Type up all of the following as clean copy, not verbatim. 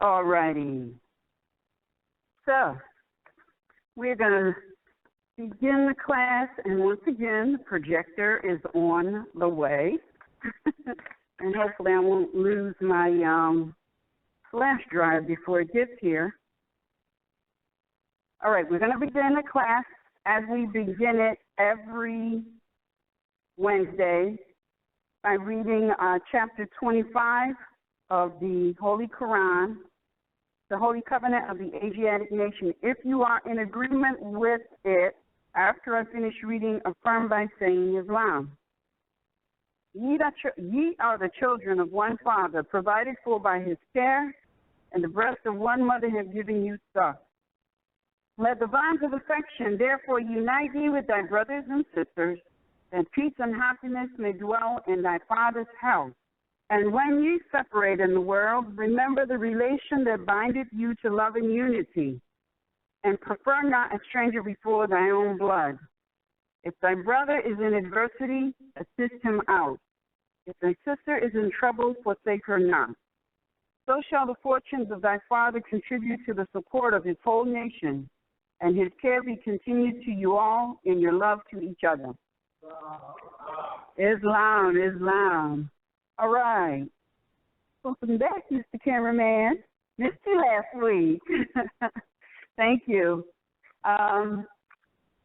All righty. So we're going to begin the class, and once again, the projector is on the way. And hopefully I won't lose my flash drive before it gets here. All right, we're going to begin the class as we begin it every Wednesday by reading chapter 25 of the Holy Quran, the Holy Covenant of the Asiatic Nation. If you are in agreement with it, after I finish reading, affirm by saying Islam. Ye are the children of one father, provided for by his care, and the breast of one mother have given you suck. Let the bonds of affection therefore unite thee with thy brothers and sisters, and peace and happiness may dwell in thy father's house. And when ye separate in the world, remember the relation that bindeth you to love and unity, and prefer not a stranger before thy own blood. If thy brother is in adversity, assist him out. If thy sister is in trouble, forsake her not. So shall the fortunes of thy father contribute to the support of his whole nation, and his care be continued to you all in your love to each other. Islam, Islam. All right. Welcome back, Mr. Cameraman. Missed you last week. Thank you.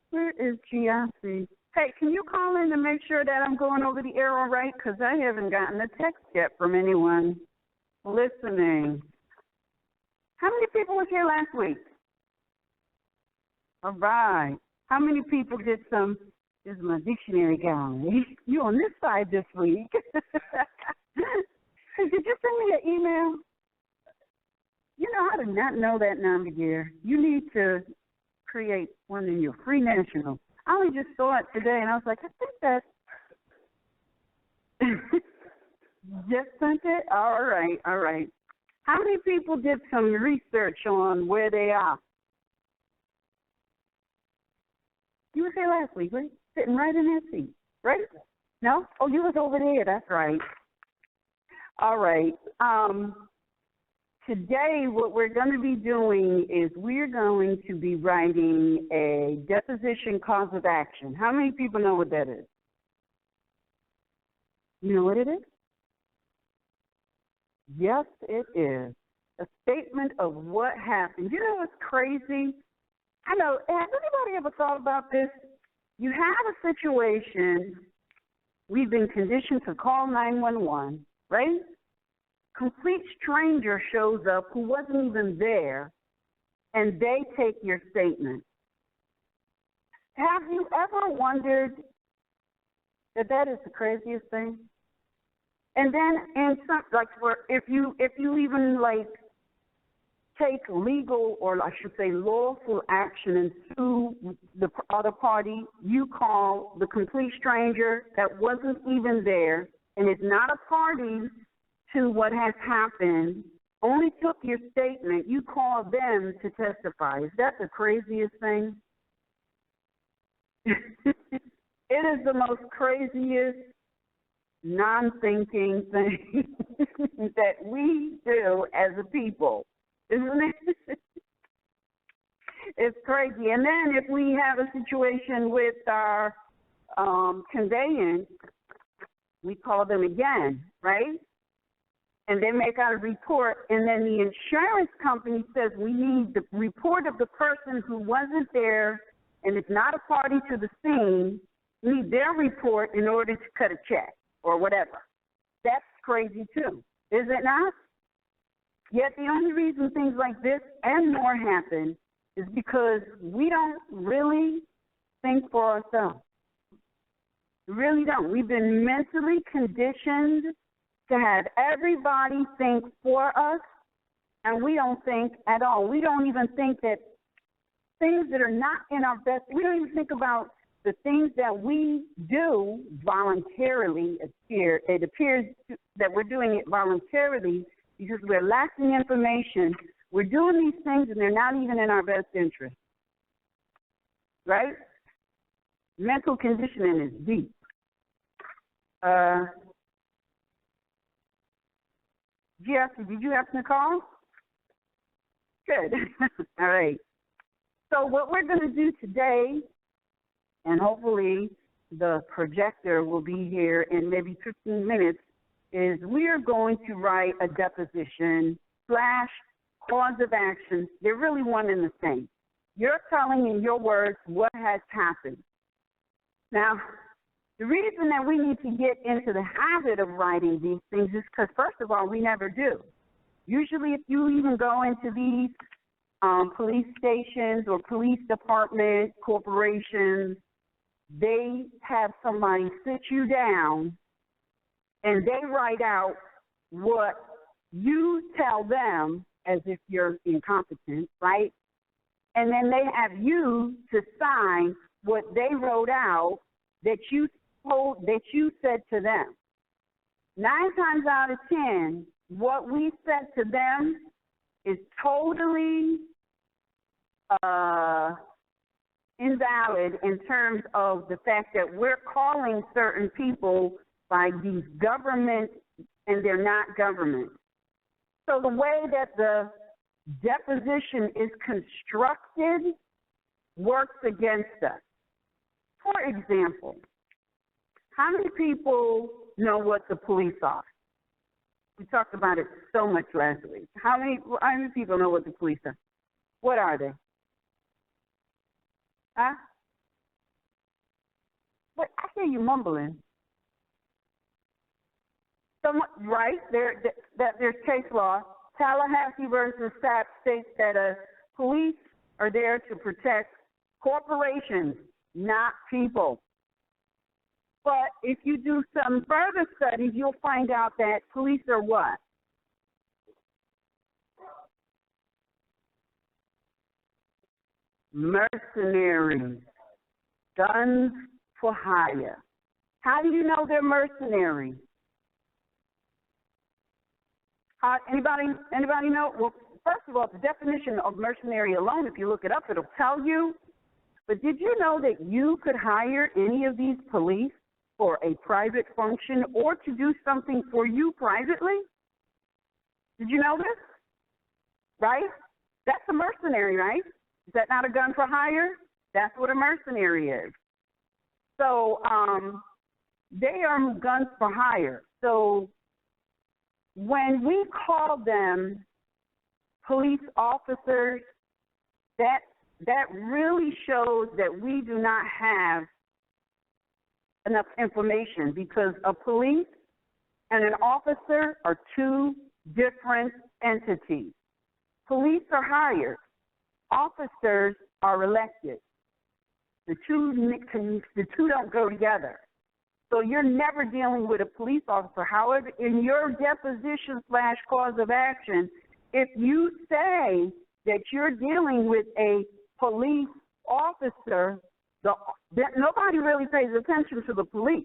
Where is Giassi? Hey, can you call in to make sure that I'm going over the air all right? Because I haven't gotten a text yet from anyone listening. How many people was here last week? All right. How many people did some, this is my dictionary guy. You on this side this week. Did you send me an email? You know, I did not know that number here. You need to create one in your free national. I only just saw it today, and I was like, I think that. Just sent it? All right, all right. How many people did some research on where they are? You were here last week, right? Sitting right in that seat, right? No? Oh, you was over there. That's right. All right. Today, what we're going to be doing is we're going to be writing a deposition cause of action. How many people know what that is? You know what it is? Yes, it is. A statement of what happened. You know what's crazy? I know, has anybody ever thought about this? You have a situation, we've been conditioned to call 911, right? Complete stranger shows up who wasn't even there, and they take your statement. Have you ever wondered that that is the craziest thing? And then, in some, like, if you even like take legal, or I should say lawful action and sue the other party, you call the complete stranger that wasn't even there and is not a party to what has happened, only took your statement, you call them to testify. Is that the craziest thing? It is the most craziest, non-thinking thing that we do as a people, isn't it? It's crazy. And then if we have a situation with our conveyance, we call them again, right? And they make out a report, and then the insurance company says we need the report of the person who wasn't there and is not a party to the scene. We need their report in order to cut a check or whatever. That's crazy too, is it not? Yet the only reason things like this and more happen is because we don't really think for ourselves. We really don't. We've been mentally conditioned to have everybody think for us, and we don't think at all. We don't even think that things that are not in our best, we don't even think about the things that we do voluntarily. It appears that we're doing it voluntarily because we're lacking information. We're doing these things, and they're not even in our best interest, right? Mental conditioning is deep. Jesse, did you happen to call? Good. All right. So what we're going to do today, and hopefully the projector will be here in maybe 15 minutes, is we are going to write a deposition / cause of action. They're really one and the same. You're telling in your words what has happened. Now, the reason that we need to get into the habit of writing these things is because, first of all, we never do. Usually if you even go into these police stations or police department, corporations, they have somebody sit you down and they write out what you tell them as if you're incompetent, right? And then they have you to sign what they wrote out that you said to them. 9 times out of 10, what we said to them is totally invalid in terms of the fact that we're calling certain people by these government and they're not government. So the way that the deposition is constructed works against us. For example, how many people know what the police are? We talked about it so much last week. How many people know what the police are? What are they? Huh? What? I hear you mumbling. Right, there's case law. Tallahassee versus Sapp states that police are there to protect corporations, not people. But if you do some further studies, you'll find out that police are what? Mercenaries, guns for hire. How do you know they're mercenaries? Anybody know? Well, first of all, the definition of mercenary alone, if you look it up, it'll tell you. But did you know that you could hire any of these police for a private function or to do something for you privately? Did you know this? Right? That's a mercenary, right? Is that not a gun for hire? That's what a mercenary is. So they are guns for hire. So when we call them police officers, that really shows that we do not have enough information, because a police and an officer are two different entities. Police are hired. Officers are elected. The two don't go together. So you're never dealing with a police officer. However, in your deposition / cause of action, if you say that you're dealing with a police officer, nobody really pays attention to the police.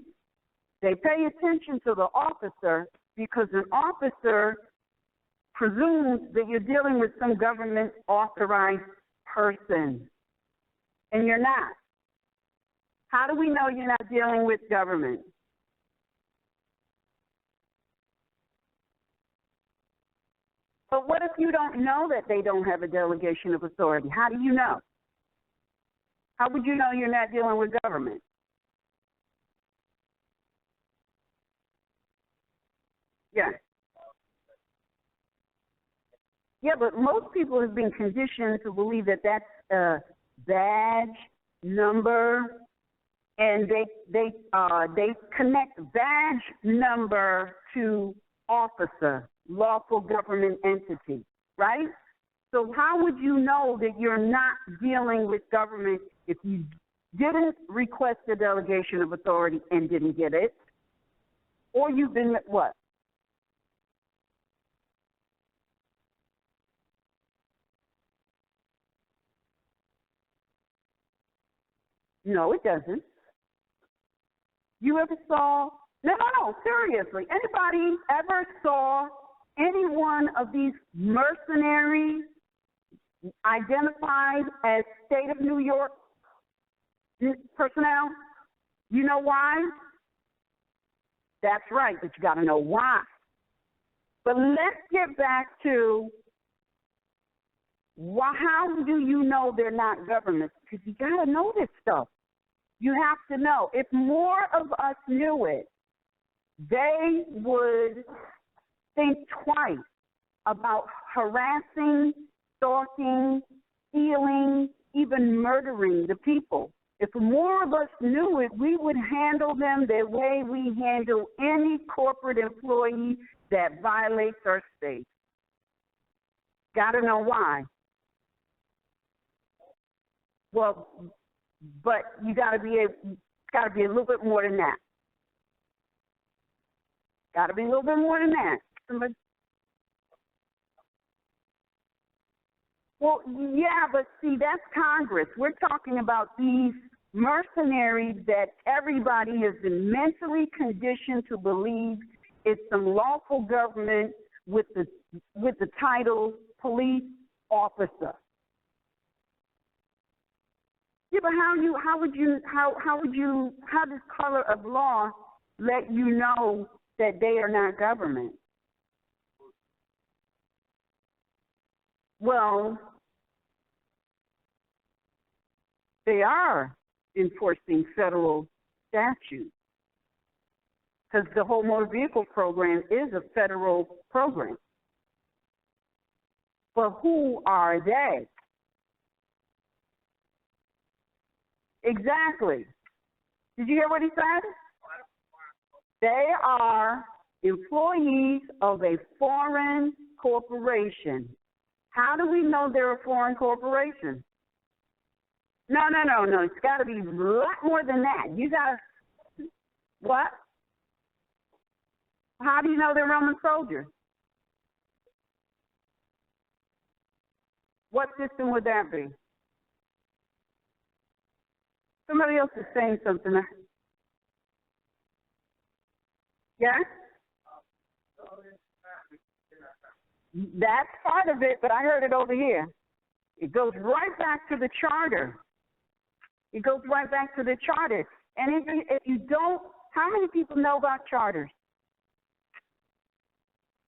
They pay attention to the officer because an officer presumes that you're dealing with some government authorized person, and you're not. How do we know you're not dealing with government? But what if you don't know that they don't have a delegation of authority? How do you know? How would you know you're not dealing with government? Yeah. Yeah, but most people have been conditioned to believe that that's a badge number, and they connect badge number to officer, lawful government entity, right? So how would you know that you're not dealing with government if you didn't request a delegation of authority and didn't get it? Or you've been what? No, it doesn't. You ever saw, no, seriously, anybody ever saw any one of these mercenaries identified as state of New York personnel? You know why? That's right, but you got to know why. But let's get back to How do you know they're not governments? Because you got to know this stuff. You have to know. If more of us knew it, they would think twice about harassing, stalking, stealing, even murdering the people. If more of us knew it, we would handle them the way we handle any corporate employee that violates our state. Got to know why. Well, but you got to be a little bit more than that. Got to be a little bit more than that. Somebody. Well, yeah, but see, that's Congress. We're talking about these mercenaries that everybody has been mentally conditioned to believe it's some lawful government with the title police officer. Yeah, but how does color of law let you know that they are not government? Well, they are enforcing federal statutes because the whole motor vehicle program is a federal program. But who are they? Exactly. Did you hear what he said? They are employees of a foreign corporation. How do we know they're a foreign corporation? No. It's got to be a lot more than that. You got to, what? How do you know they're Roman soldiers? What system would that be? Somebody else is saying something. Yeah? That's part of it, but I heard it over here. It goes right back to the charter. It goes right back to the charter. And if you don't, how many people know about charters?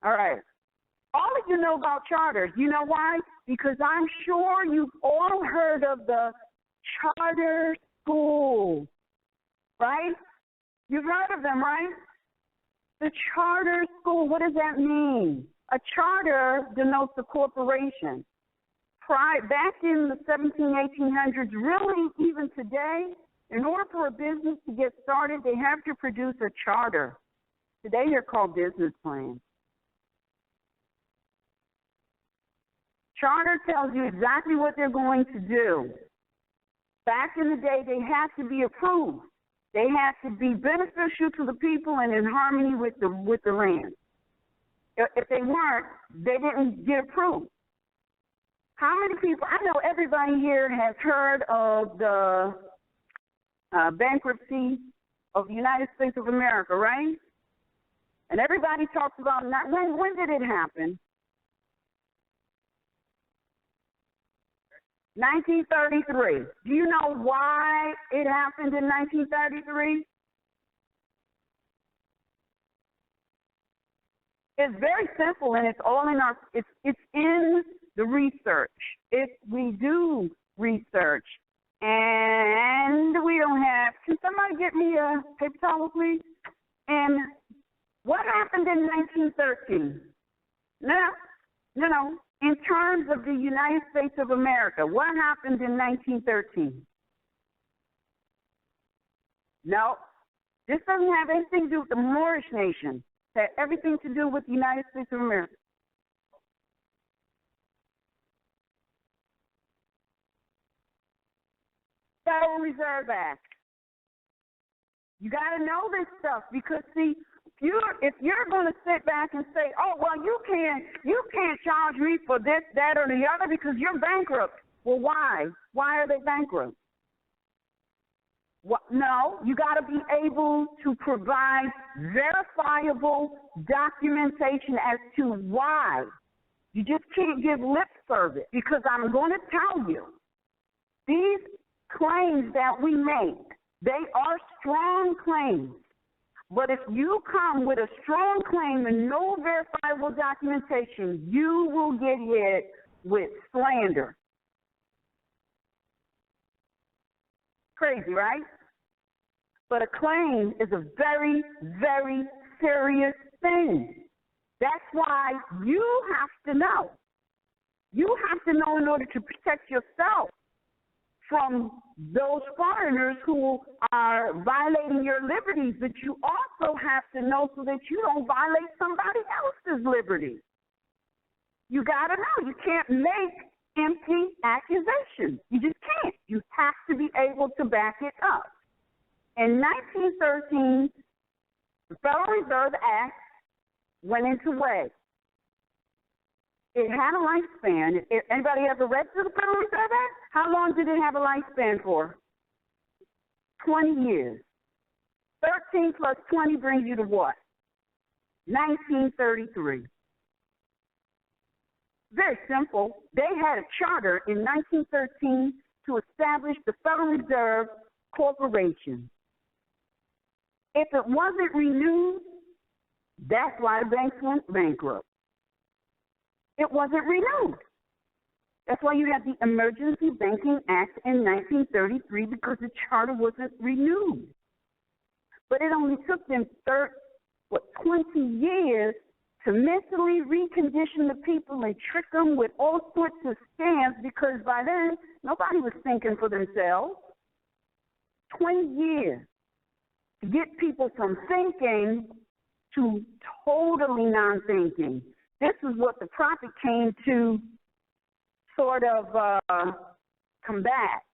All right. All of you know about charters. You know why? Because I'm sure you've all heard of the charter schools, right? You've heard of them, right? The charter school, what does that mean? A charter denotes a corporation. Back in the 1800s, really even today, in order for a business to get started, they have to produce a charter. Today they're called business plans. Charter tells you exactly what they're going to do. Back in the day, they had to be approved. They had to be beneficial to the people and in harmony with the land. If they weren't, they didn't get approved. How many people, I know everybody here has heard of the bankruptcy of the United States of America, right? And everybody talks about, when did it happen? 1933. Do you know why it happened in 1933? It's very simple, and it's all in it's in the research. We do research, and we don't have. Can somebody get me a paper towel, please? And what happened in 1913? No. In terms of the United States of America, what happened in 1913? No, this doesn't have anything to do with the Moorish nation. It had everything to do with the United States of America. Federal Reserve Act. You got to know this stuff because, see, if you're going to sit back and say, oh, well, you can't charge me for this, that, or the other because you're bankrupt. Well, why? Why are they bankrupt? No, you got to be able to provide verifiable documentation as to why. You just can't give lip service because I'm going to tell you, these claims that we make, they are strong claims. But if you come with a strong claim and no verifiable documentation, you will get hit with slander. Crazy, right? But a claim is a very, very serious thing. That's why you have to know. You have to know in order to protect yourself from those foreigners who are violating your liberties, but you also have to know so that you don't violate somebody else's liberty. You got to know. You can't make empty accusations. You just can't. You have to be able to back it up. In 1913, the Federal Reserve Act went into way. It had a lifespan. Anybody ever read through the Federal Reserve Act? How long did it have a lifespan for? 20 years. 13 plus 20 brings you to what? 1933. Very simple. They had a charter in 1913 to establish the Federal Reserve Corporation. If it wasn't renewed, that's why the banks went bankrupt. It wasn't renewed. That's why you have the Emergency Banking Act in 1933, because the charter wasn't renewed. But it only took them 20 years to mentally recondition the people and trick them with all sorts of scams, because by then, nobody was thinking for themselves. 20 years to get people from thinking to totally non-thinking. This is what the prophet came to sort of combat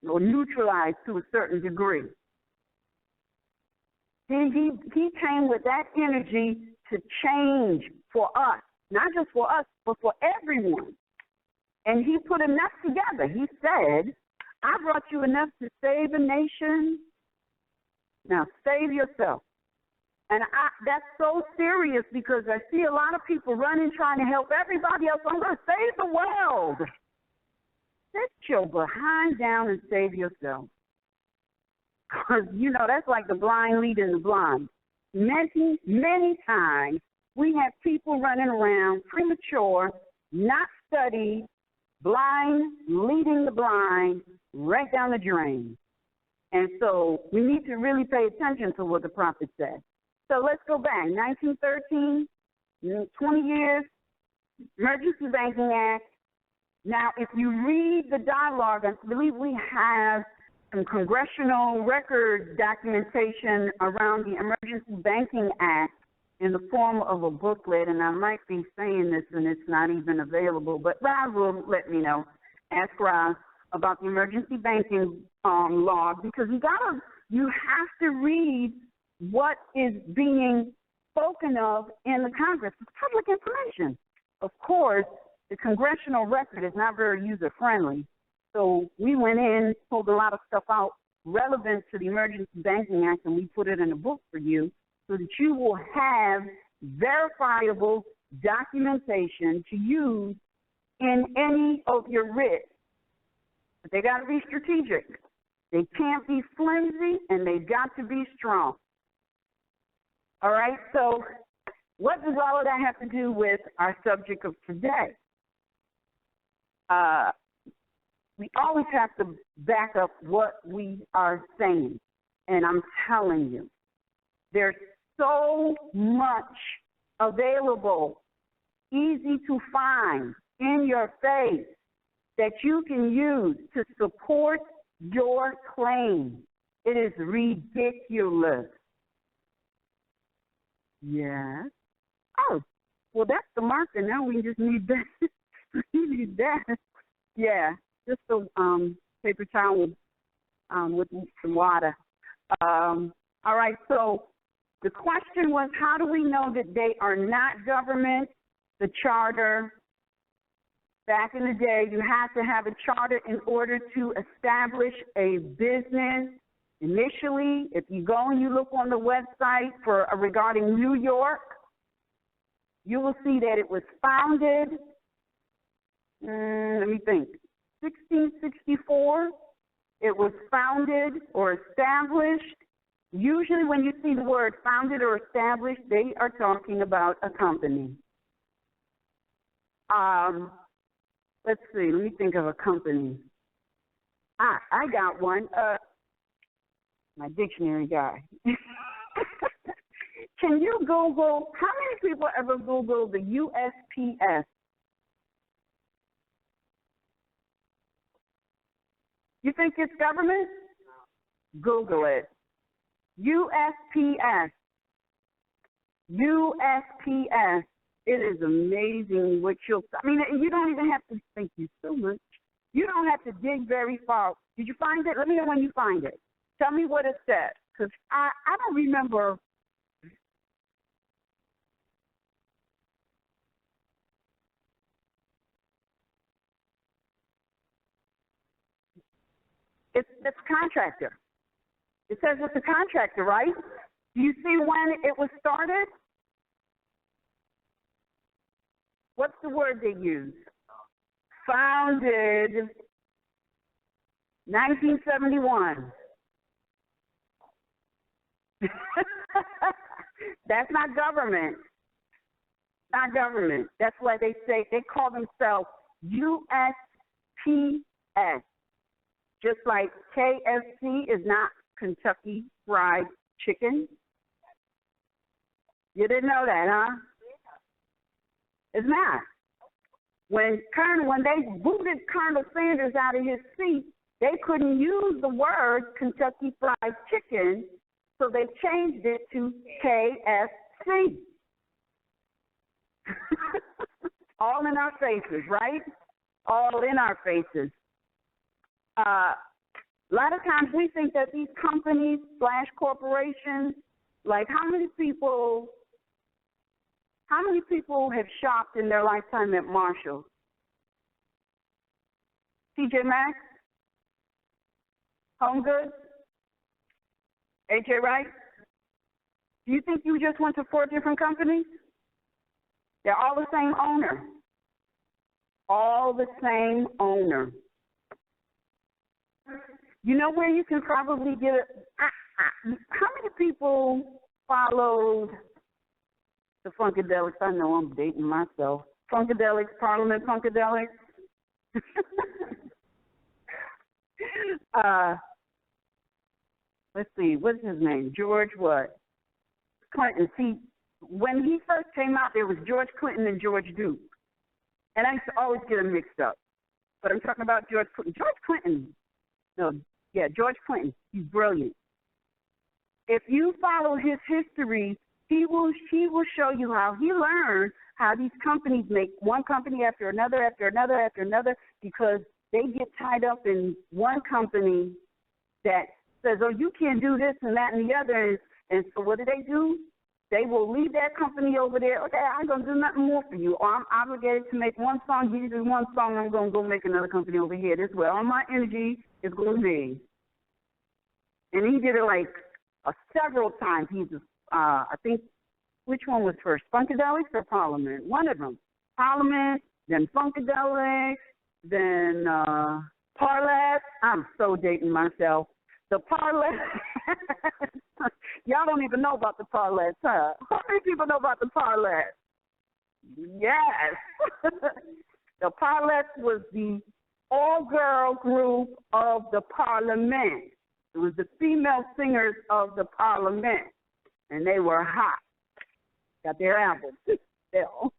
or neutralize to a certain degree. He came with that energy to change for us, not just for us, but for everyone. And he put enough together. He said, I brought you enough to save a nation. Now save yourself. And that's so serious, because I see a lot of people running trying to help everybody else. I'm going to save the world. Sit your behind down and save yourself. Because, that's like the blind leading the blind. Many, many times we have people running around premature, not studied, blind, leading the blind, right down the drain. And so we need to really pay attention to what the prophet said. So let's go back. 1913, 20 years, Emergency Banking Act. Now, if you read the dialogue, I believe we have some congressional record documentation around the Emergency Banking Act in the form of a booklet, and I might be saying this and it's not even available, but Rob will let me know. Ask Rob about the emergency banking law, because you have to read what is being spoken of in the Congress. It's public information. Of course, the congressional record is not very user-friendly. So we went in, pulled a lot of stuff out relevant to the Emergency Banking Act, and we put it in a book for you so that you will have verifiable documentation to use in any of your writs. But they got to be strategic. They can't be flimsy, and they've got to be strong. All right, so what does all of that have to do with our subject of today? We always have to back up what we are saying. And I'm telling you, there's so much available, easy to find, in your face that you can use to support your claim. It is ridiculous. Yes. Oh, well, that's the marker. Now we just need that. We need that. Yeah, just a paper towel with some water. All right, so the question was, how do we know that they are not government? The charter, back in the day, you had to have a charter in order to establish a business. Initially, if you go and you look on the website for regarding New York, you will see that it was founded, let me think, 1664. It was founded or established. Usually when you see the word founded or established, they are talking about a company. Let's see. Let me think of a company. I got one. My dictionary guy. Can you Google, how many people ever Google the USPS? You think it's government? Google it. USPS. USPS. It is amazing what you don't even have to, thank you so much. You don't have to dig very far. Did you find it? Let me know when you find it. Tell me what it said, because I don't remember. It's contractor. It says it's a contractor, right? Do you see when it was started? What's the word they use? Founded 1971. That's not government. Not government. That's why they say, they call themselves USPS. Just like KFC is not Kentucky Fried Chicken. You didn't know that, huh? It's not. When they booted Colonel Sanders out of his seat, they couldn't use the word Kentucky Fried Chicken, so they changed it to KFC. All in our faces, right? All in our faces. A lot of times we think that these companies / corporations, like how many people have shopped in their lifetime at Marshall? TJ Maxx? Home Goods? AJ Wright? Do you think you just went to 4 different companies? They're all the same owner. All the same owner. You know where you can probably get it? How many people followed the Funkadelics? I know I'm dating myself. Funkadelics, Parliament Funkadelics. Let's see, what's his name? George what? Clinton. See, when he first came out, there was George Clinton and George Duke. And I used to always get them mixed up. But I'm talking about George Clinton. George Clinton. He's brilliant. If you follow his history, he will show you how he learned how these companies make one company after another, because they get tied up in one company that says, oh, you can't do this and that and the other. And so what do? They will leave that company over there. Okay, I ain't going to do nothing more for you. Or I'm obligated to make one song, give you one song, I'm going to go make another company over here. This way, all my energy is going to be. And he did it like several times. I think, which one was first, Funkadelics or Parliament? One of them. Parliament, then Funkadelics, then Parlet. I'm so dating myself. The Parlet. Y'all don't even know about the Parlets, huh? How many people know about the Parlets? Yes. The Parlets was the all-girl group of the Parliament. It was the female singers of the Parliament, and they were hot. Got their album still.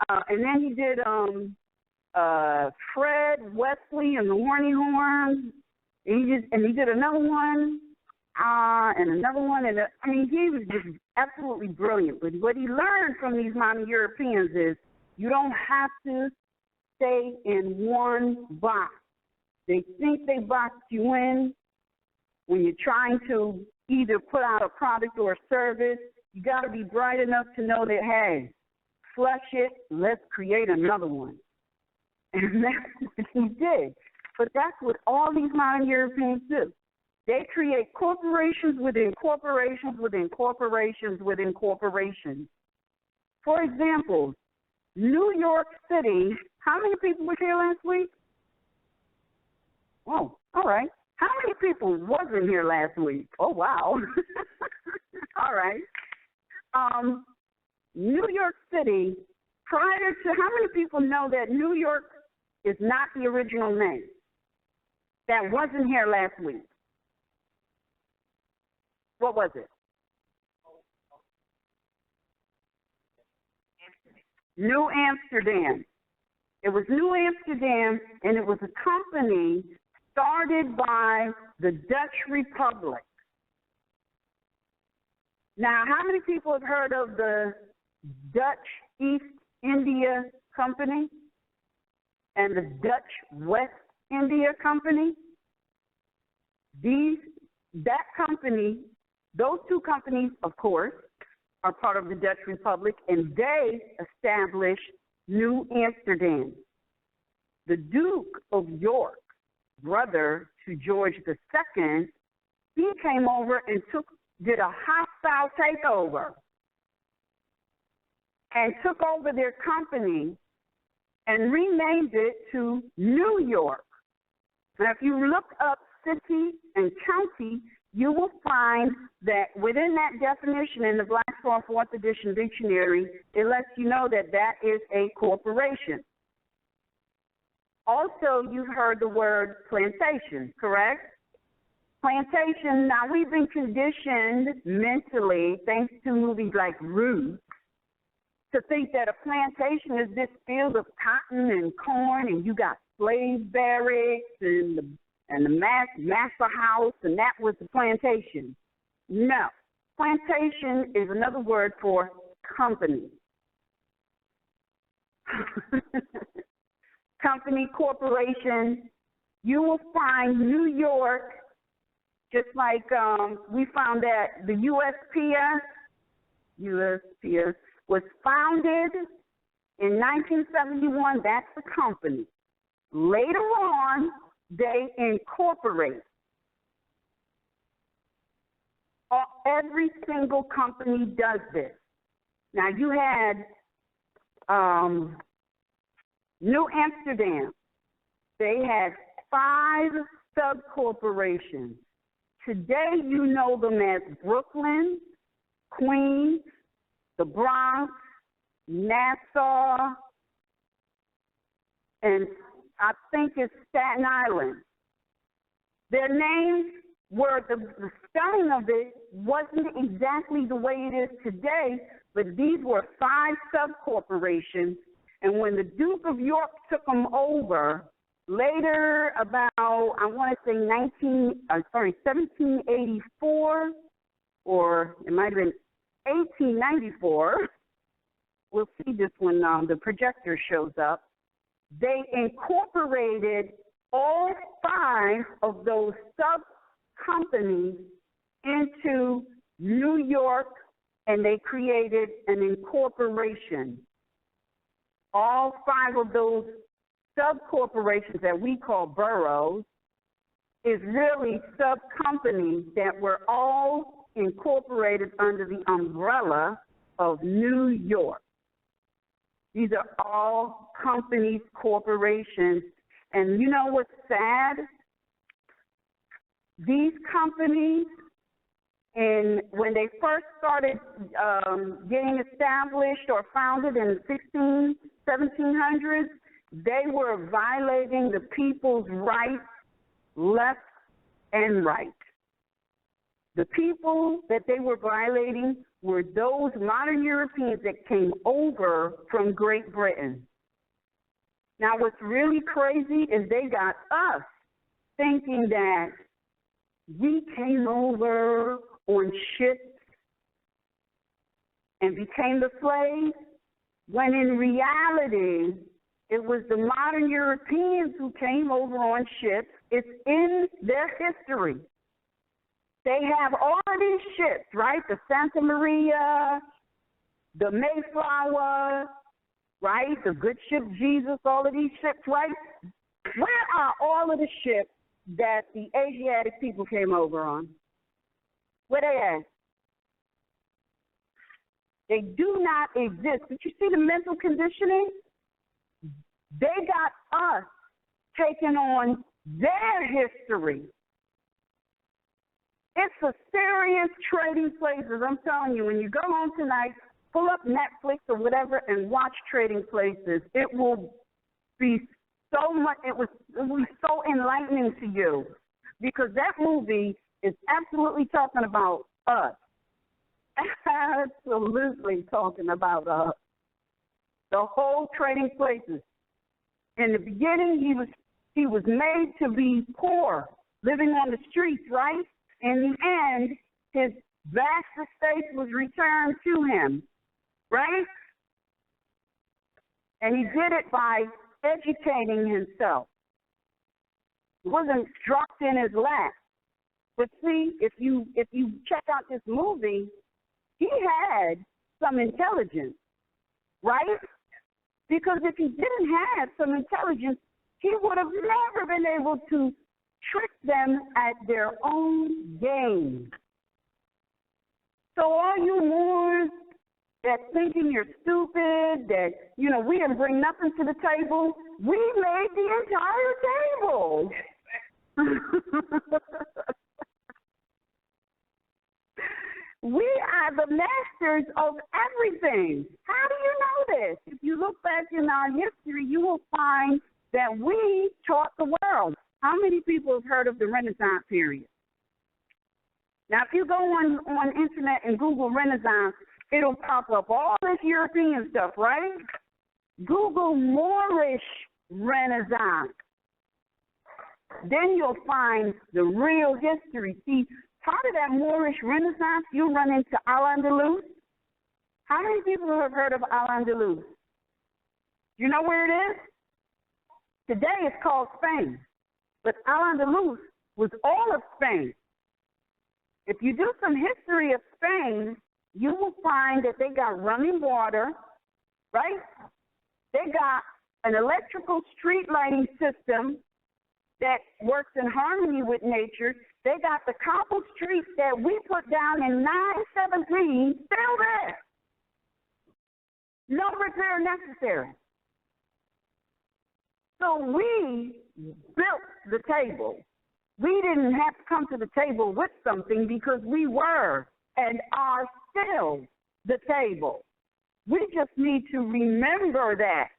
And then he did Fred Wesley and the Horny Horns. And he did another one. And another one, he was just absolutely brilliant. But what he learned from these modern Europeans is you don't have to stay in one box. They think they boxed you in when you're trying to either put out a product or a service. You got to be bright enough to know that, hey, flush it, let's create another one. And that's what he did. But that's what all these modern Europeans do. They create corporations within corporations within corporations within corporations. For example, New York City, how many people were here last week? Oh, all right. How many people wasn't here last week? Oh, wow. All right. New York City, prior to, how many people know that New York is not the original name. That wasn't here last week. What was it? New Amsterdam. It was New Amsterdam, and it was a company started by the Dutch Republic. Now, how many people have heard of the Dutch East India Company and the Dutch West India Company? That company, those two companies, of course, are part of the Dutch Republic, and they established New Amsterdam. The Duke of York, brother to George II, he came over and did a hostile takeover and took over their company and renamed it to New York. Now, if you look up city and county, you will find that within that definition in the Black's Law 4th Edition Dictionary, it lets you know that that is a corporation. Also, you've heard the word plantation, correct? Plantation, now we've been conditioned mentally, thanks to movies like Roots, to think that a plantation is this field of cotton and corn, and you got slave barracks and the master house, and that was the plantation. No. Plantation is another word for company. Company, corporation. You will find New York, just like we found that the USPS was founded in 1971. That's the company. Later on, they incorporate. Every single company does this. Now, you had New Amsterdam. They had 5 sub-corporations. Today, you know them as Brooklyn, Queens, the Bronx, Nassau, and I think it's Staten Island. Their names were, the spelling of it wasn't exactly the way it is today, but these were 5 sub-corporations, and when the Duke of York took them over, later about, I want to say 1784, or it might have been 1894, we'll see this when the projector shows up, they incorporated all 5 of those sub-companies into New York, and they created an incorporation. All 5 of those sub-corporations that we call boroughs is really sub-companies that were all incorporated under the umbrella of New York. These are all companies, corporations, and you know what's sad? These companies, and when they first started getting established or founded in the 1700s, they were violating the people's rights left and right. The people that they were violating were those modern Europeans that came over from Great Britain. Now, what's really crazy is they got us thinking that we came over on ships and became the slaves, when in reality, it was the modern Europeans who came over on ships. It's in their history. They have all of these ships, right? The Santa Maria, the Mayflower, right? The good ship Jesus, all of these ships, right? Where are all of the ships that the Asiatic people came over on? Where they at? They do not exist. But you see the mental conditioning? They got us taking on their history. It's a serious trading places. I'm telling you, when you go home tonight, pull up Netflix or whatever and watch Trading Places. It will be so much. It was so enlightening to you because that movie is absolutely talking about us. Absolutely talking about us. The whole trading places. In the beginning, he was made to be poor, living on the streets, right? In the end, his vast estate was returned to him, right? And he did it by educating himself. It wasn't dropped in his lap. But see, if you check out this movie, he had some intelligence, right? Because if he didn't have some intelligence, he would have never been able to trick them at their own game. So all you Moors that thinking you're stupid, that, you know, we didn't bring nothing to the table, we made the entire table. We are the masters of everything. How do you know this? If you look back in our history, you will find that we taught the world. How many people have heard of the Renaissance period? Now, if you go on internet and Google Renaissance, it'll pop up all this European stuff, right? Google Moorish Renaissance. Then you'll find the real history. See, part of that Moorish Renaissance, you'll run into Al-Andalus. How many people have heard of Al-Andalus? You know where it is? Today it's called Spain. But Al-Andalus was all of Spain. If you do some history of Spain, you will find that they got running water, right? They got an electrical street lighting system that works in harmony with nature. They got the cobble streets that we put down in 917 still there. No repair necessary. So we built the table. We didn't have to come to the table with something because we were and are still the table. We just need to remember that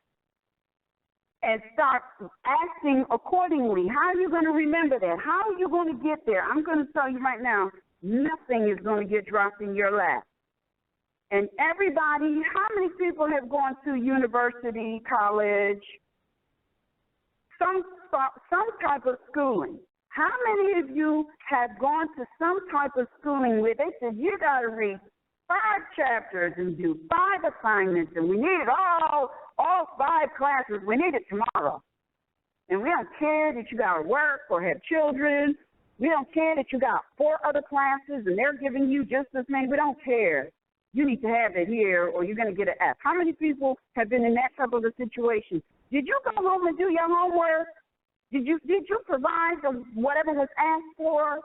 and start acting accordingly. How are you going to remember that? How are you going to get there? I'm going to tell you right now, nothing is going to get dropped in your lap. And everybody, how many people have gone to university, college, some type of schooling? How many of you have gone to some type of schooling where they said you got to read 5 chapters and do 5 assignments, and we need all 5 classes. We need it tomorrow. And we don't care that you got to work or have children. We don't care that you got 4 other classes and they're giving you just as many. We don't care. You need to have it here or you're going to get an F. How many people have been in that type of a situation? Did you go home and do your homework? Did you provide whatever was asked for?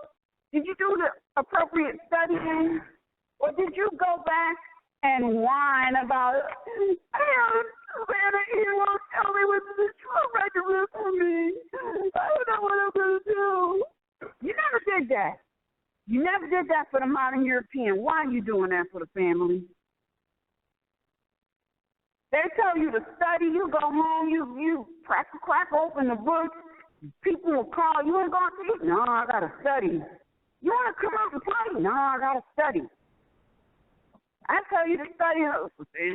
Did you do the appropriate studying? Or did you go back and whine about it? He won't tell me what to recommend for me. I don't know what I'm going to do. You never did that. You never did that for the modern European. Why are you doing that for the family? They tell you to study. You go home. You crack open the book. People will call. You ain't going to eat? No, I got to study. You want to come out and play? No, I got to study. I tell you to study.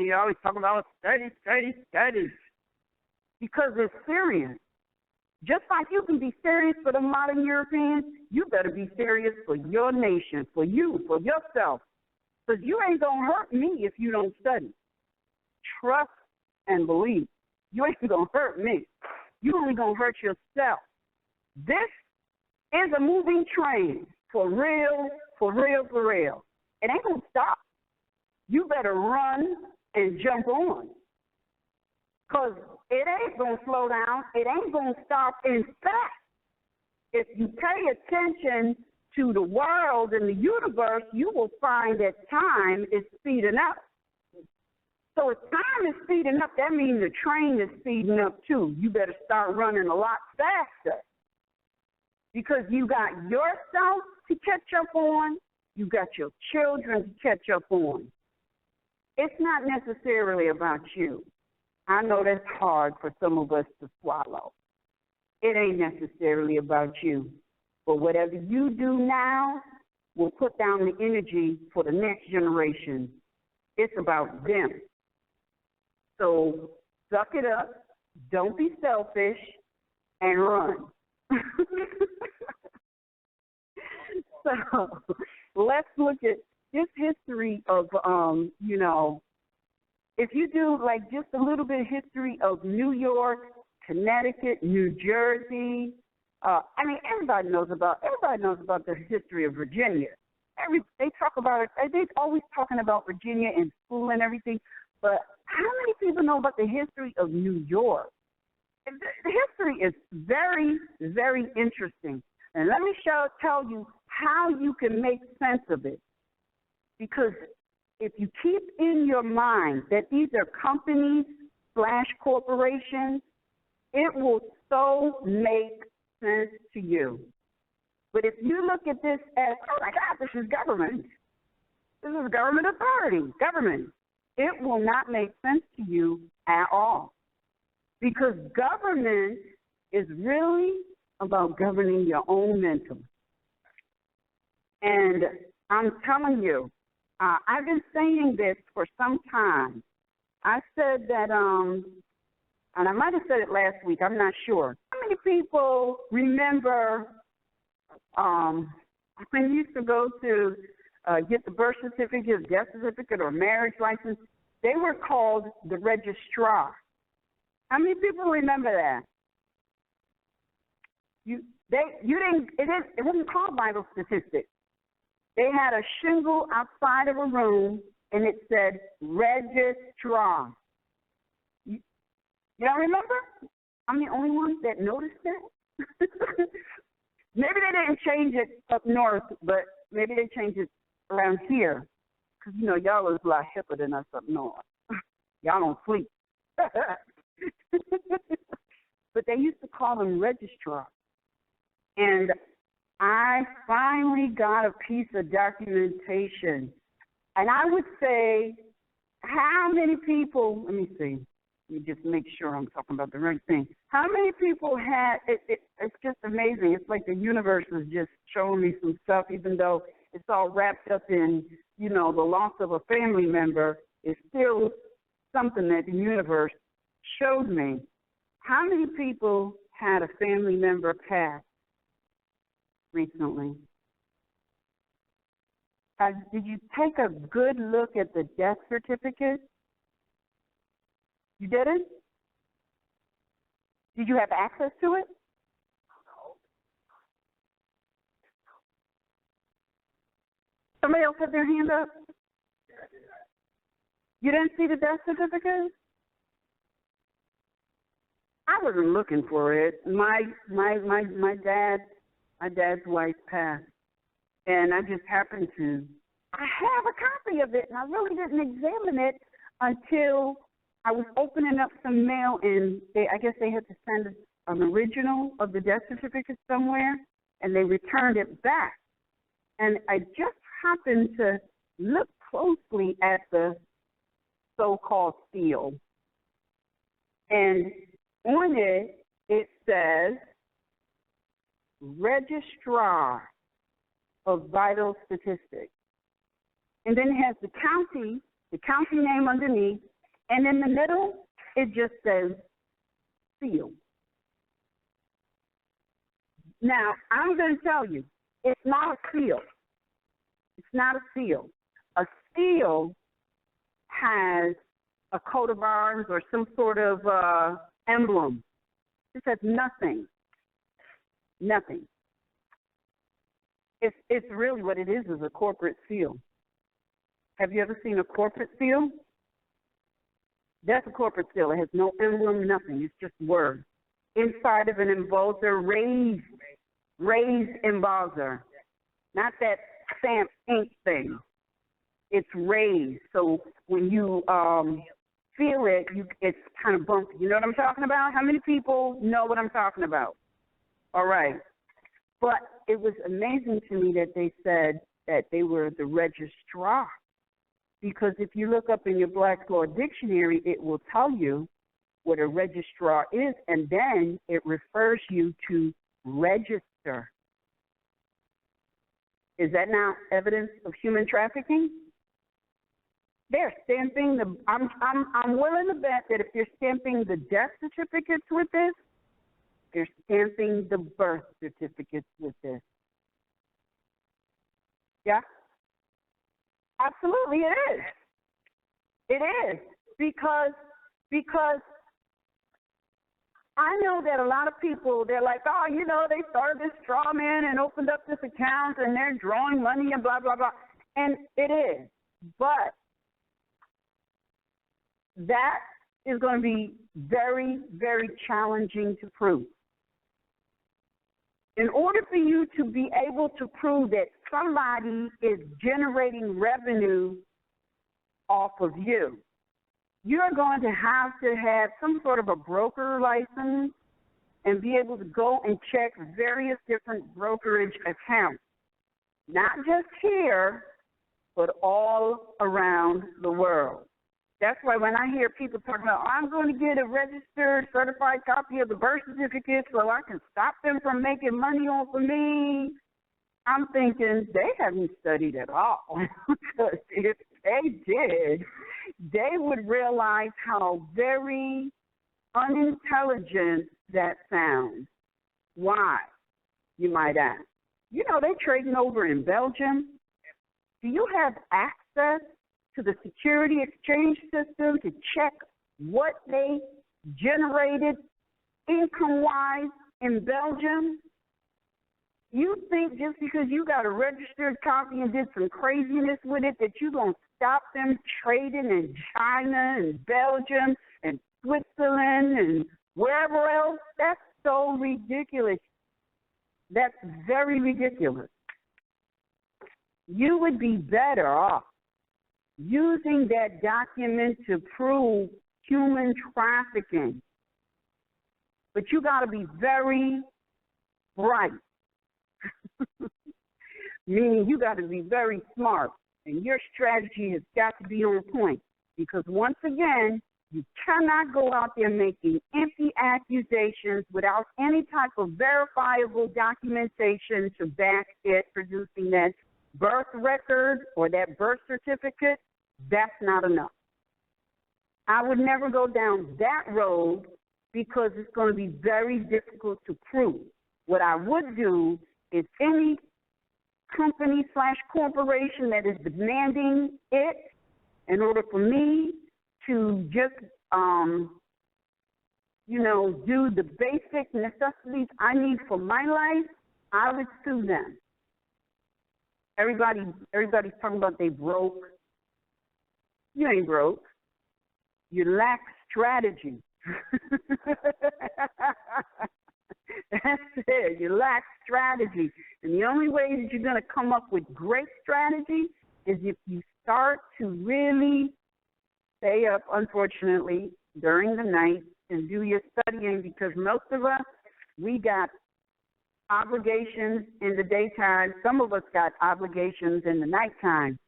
You always talking about study. Because it's serious. Just like you can be serious for the modern Europeans, you better be serious for your nation, for you, for yourself. Because you ain't going to hurt me if you don't study. Trust and believe. You ain't going to hurt me. You only going to hurt yourself. This is a moving train. For real, for real, for real. It ain't going to stop. You better run and jump on. Because it ain't going to slow down. It ain't going to stop. In fact, if you pay attention to the world and the universe, you will find that time is speeding up. So if time is speeding up, that means the train is speeding up too. You better start running a lot faster. Because you got yourself to catch up on, you got your children to catch up on. It's not necessarily about you. I know that's hard for some of us to swallow. it ain't necessarily about you. But whatever you do now will put down the energy for the next generation. It's about them. So suck it up, don't be selfish, and run. So let's look at just history of, if you do like just a little bit of history of New York, Connecticut, New Jersey. Everybody knows about the history of Virginia. They talk about it. They're always talking about Virginia in school and everything. But how many people know about the history of New York? The history is very, very interesting. And let me tell you how you can make sense of it. Because if you keep in your mind that these are companies / corporations, it will so make sense to you. But if you look at this as, oh my God, this is government. This is government authority, government. It will not make sense to you at all. Because government is really about governing your own mental. And I'm telling you, I've been saying this for some time. I said that, and I might have said it last week, I'm not sure. How many people remember when you used to go to get the birth certificate, death certificate, or marriage license? They were called the registrar. How many people remember that? It wasn't called vital statistics. They had a shingle outside of a room, and it said registrar. You don't remember? I'm the only one that noticed that. Maybe they didn't change it up north, but maybe they changed it around here. Because, y'all is a lot hipper than us up north. Y'all don't sleep. But they used to call them registrar. And I finally got a piece of documentation. And I would say, how many people, let me see. Let me just make sure I'm talking about the right thing. How many people had, it's just amazing. It's like the universe is just showing me some stuff, even though it's all wrapped up in, the loss of a family member. It's still something that the universe showed me. How many people had a family member pass recently? Did you take a good look at the death certificate? You didn't? Did you have access to it? Somebody else had their hand up? You didn't see the death certificate? I wasn't looking for it. My dad's wife passed, and I just happened to. I have a copy of it, and I really didn't examine it until I was opening up some mail, and I guess they had to send an original of the death certificate somewhere, and they returned it back. And I just happened to look closely at the so-called seal, and on it, it says Registrar of Vital Statistics. And then it has the county name underneath, and in the middle, it just says seal. Now, I'm going to tell you, it's not a seal. It's not a seal. A seal has a coat of arms or some sort of emblem. This has nothing. Nothing. It's really what it is a corporate seal. Have you ever seen a corporate seal? That's a corporate seal. It has no emblem, nothing. It's just words. Inside of an embosser, raised embosser. Not that stamp ink thing. It's raised. So when you feel it, it's kind of bumpy. You know what I'm talking about? How many people know what I'm talking about? All right. But it was amazing to me that they said that they were the registrar. Because if you look up in your Black's Law Dictionary, it will tell you what a registrar is, and then it refers you to register. Is that now evidence of human trafficking? They're stamping the. I'm willing to bet that if they're stamping the death certificates with this, they're stamping the birth certificates with this. Yeah, absolutely, it is. It is because I know that a lot of people, they're like, oh, you know, they started this straw man and opened up this account and they're drawing money and blah blah blah, and it is, but that is going to be very, very challenging to prove. In order for you to be able to prove that somebody is generating revenue off of you, you're going to have some sort of a broker license and be able to go and check various different brokerage accounts, not just here, but all around the world. That's why when I hear people talking about, oh, I'm going to get a registered, certified copy of the birth certificate so I can stop them from making money off of me, I'm thinking they haven't studied at all. Because if they did, they would realize how very unintelligent that sounds. Why, you might ask? You know, they're trading over in Belgium. Do you have access to the security exchange system to check what they generated income-wise in Belgium? You think just because you got a registered copy and did some craziness with it that you're going to stop them trading in China and Belgium and Switzerland and wherever else? That's so ridiculous. That's very ridiculous. You would be better off using that document to prove human trafficking. But you got to be very bright, meaning you got to be very smart, and your strategy has got to be on point. Because once again, you cannot go out there making empty accusations without any type of verifiable documentation to back it, producing that birth record or that birth certificate. That's not enough. I would never go down that road because it's going to be very difficult to prove. What I would do is any company/corporation that is demanding it, in order for me to just, do the basic necessities I need for my life, I would sue them. Everybody's talking about they broke. You ain't broke. You lack strategy. That's it. You lack strategy. And the only way that you're going to come up with great strategy is if you start to really stay up, unfortunately, during the night and do your studying, because most of us, we got obligations in the daytime. Some of us got obligations in the nighttime.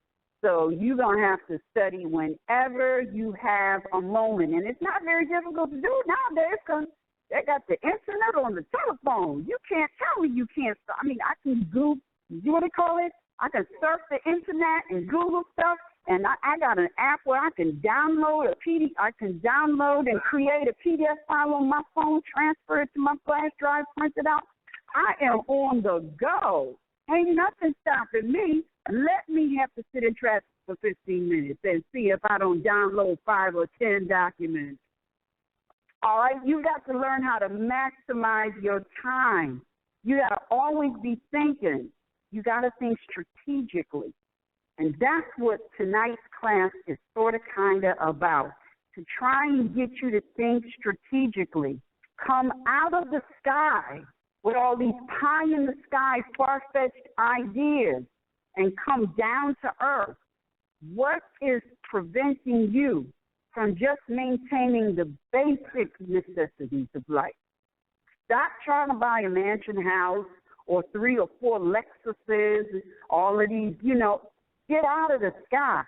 So you're going to have to study whenever you have a moment. And it's not very difficult to do nowadays because they got the internet on the telephone. You can't tell me you can't. I mean, I can Google, what do they call it? I can surf the internet and Google stuff. And I got an app where I can download a PDF. I can download and create a PDF file on my phone, transfer it to my flash drive, print it out. I am on the go. Ain't nothing stopping me. Let me have to sit in traffic for 15 minutes and see if I don't download 5 or 10 documents. All right, you got to learn how to maximize your time. You got to always be thinking. You got to think strategically. And that's what tonight's class is sort of kind of about, to try and get you to think strategically. Come out of the sky with all these pie-in-the-sky, far-fetched ideas and come down to earth. What is preventing you from just maintaining the basic necessities of life? Stop trying to buy a mansion house or 3 or 4 Lexuses, all of these, Get out of the sky.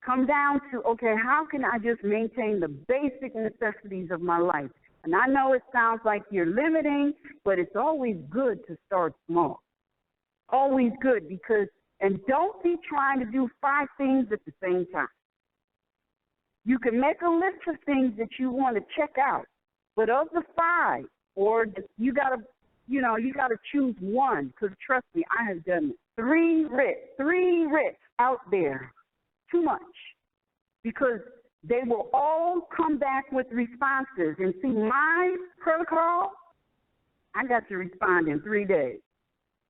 come down to, okay, how can I just maintain the basic necessities of my life? And I know it sounds like you're limiting, but it's always good to start small. Always good, because, and don't be trying to do 5 things at the same time. You can make a list of things that you want to check out, but of the 5, or you got to choose one, because trust me, I have done it. 3 writs out there, too much, because they will all come back with responses. And see, my protocol, I got to respond in 3 days.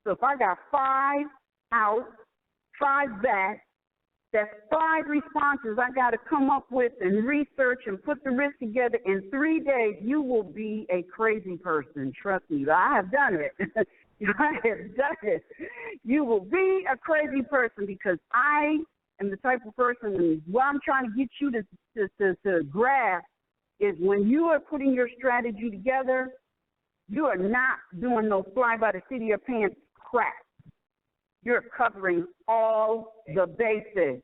So if I got 5 out, 5 back, that's 5 responses I got to come up with and research and put the list together in 3 days. You will be a crazy person. Trust me. I have done it. I have done it. You will be a crazy person, because I am the type of person, and what I'm trying to get you to grasp is, when you are putting your strategy together, you are not doing no fly by the seat of your pants crap. You're covering all the bases.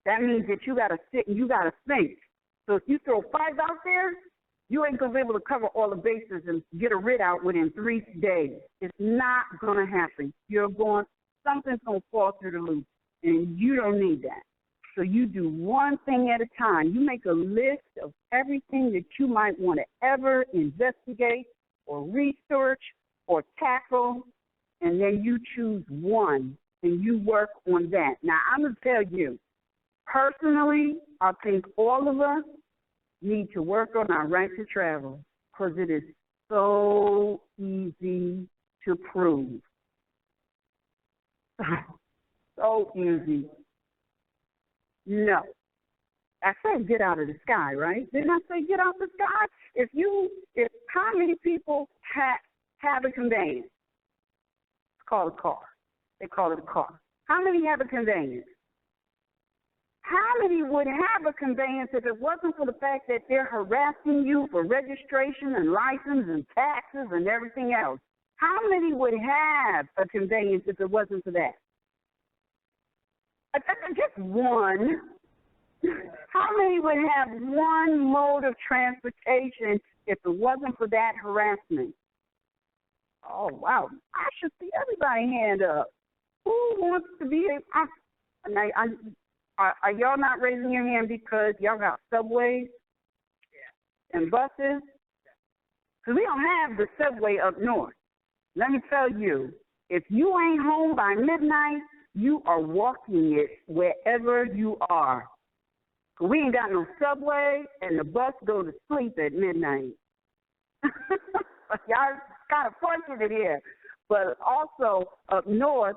That means that you got to sit and you got to think. So if you throw 5 out there, you ain't going to be able to cover all the bases and get a writ out within 3 days. It's not going to happen. Something's going to fall through the loop, and you don't need that. So you do one thing at a time. You make a list of everything that you might want to ever investigate or research or tackle, and then you choose one and you work on that. Now, I'm going to tell you, personally, I think all of us need to work on our right to travel, because it is so easy to prove. So easy. No. I said get out of the sky, right? Didn't I say get out of the sky? If how many people have a conveyance? It's called a car. They call it a car. How many have a conveyance? How many would have a conveyance if it wasn't for the fact that they're harassing you for registration and license and taxes and everything else? How many would have a conveyance if it wasn't for that? Just one. How many would have one mode of transportation if it wasn't for that harassment? Oh, wow. I should see everybody hand up. Who wants to be are y'all not raising your hand because y'all got subways and buses? Because we don't have the subway up north. Let me tell you, if you ain't home by midnight, you are walking it wherever you are. We ain't got no subway, and the bus go to sleep at midnight. Y'all kind of fortunate here. But also up north,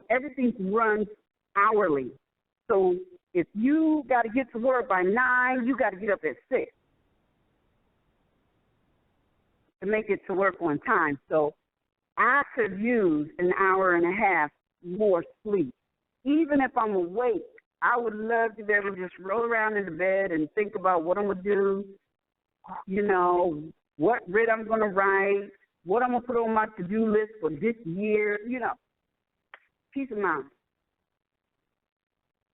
everything runs hourly. So if you got to get to work by 9, you got to get up at 6 to make it to work on time. So I could use an hour and a half more sleep. Even if I'm awake, I would love to be able to just roll around in the bed and think about what I'm going to do, what writ I'm going to write, what I'm going to put on my to-do list for this year, peace of mind.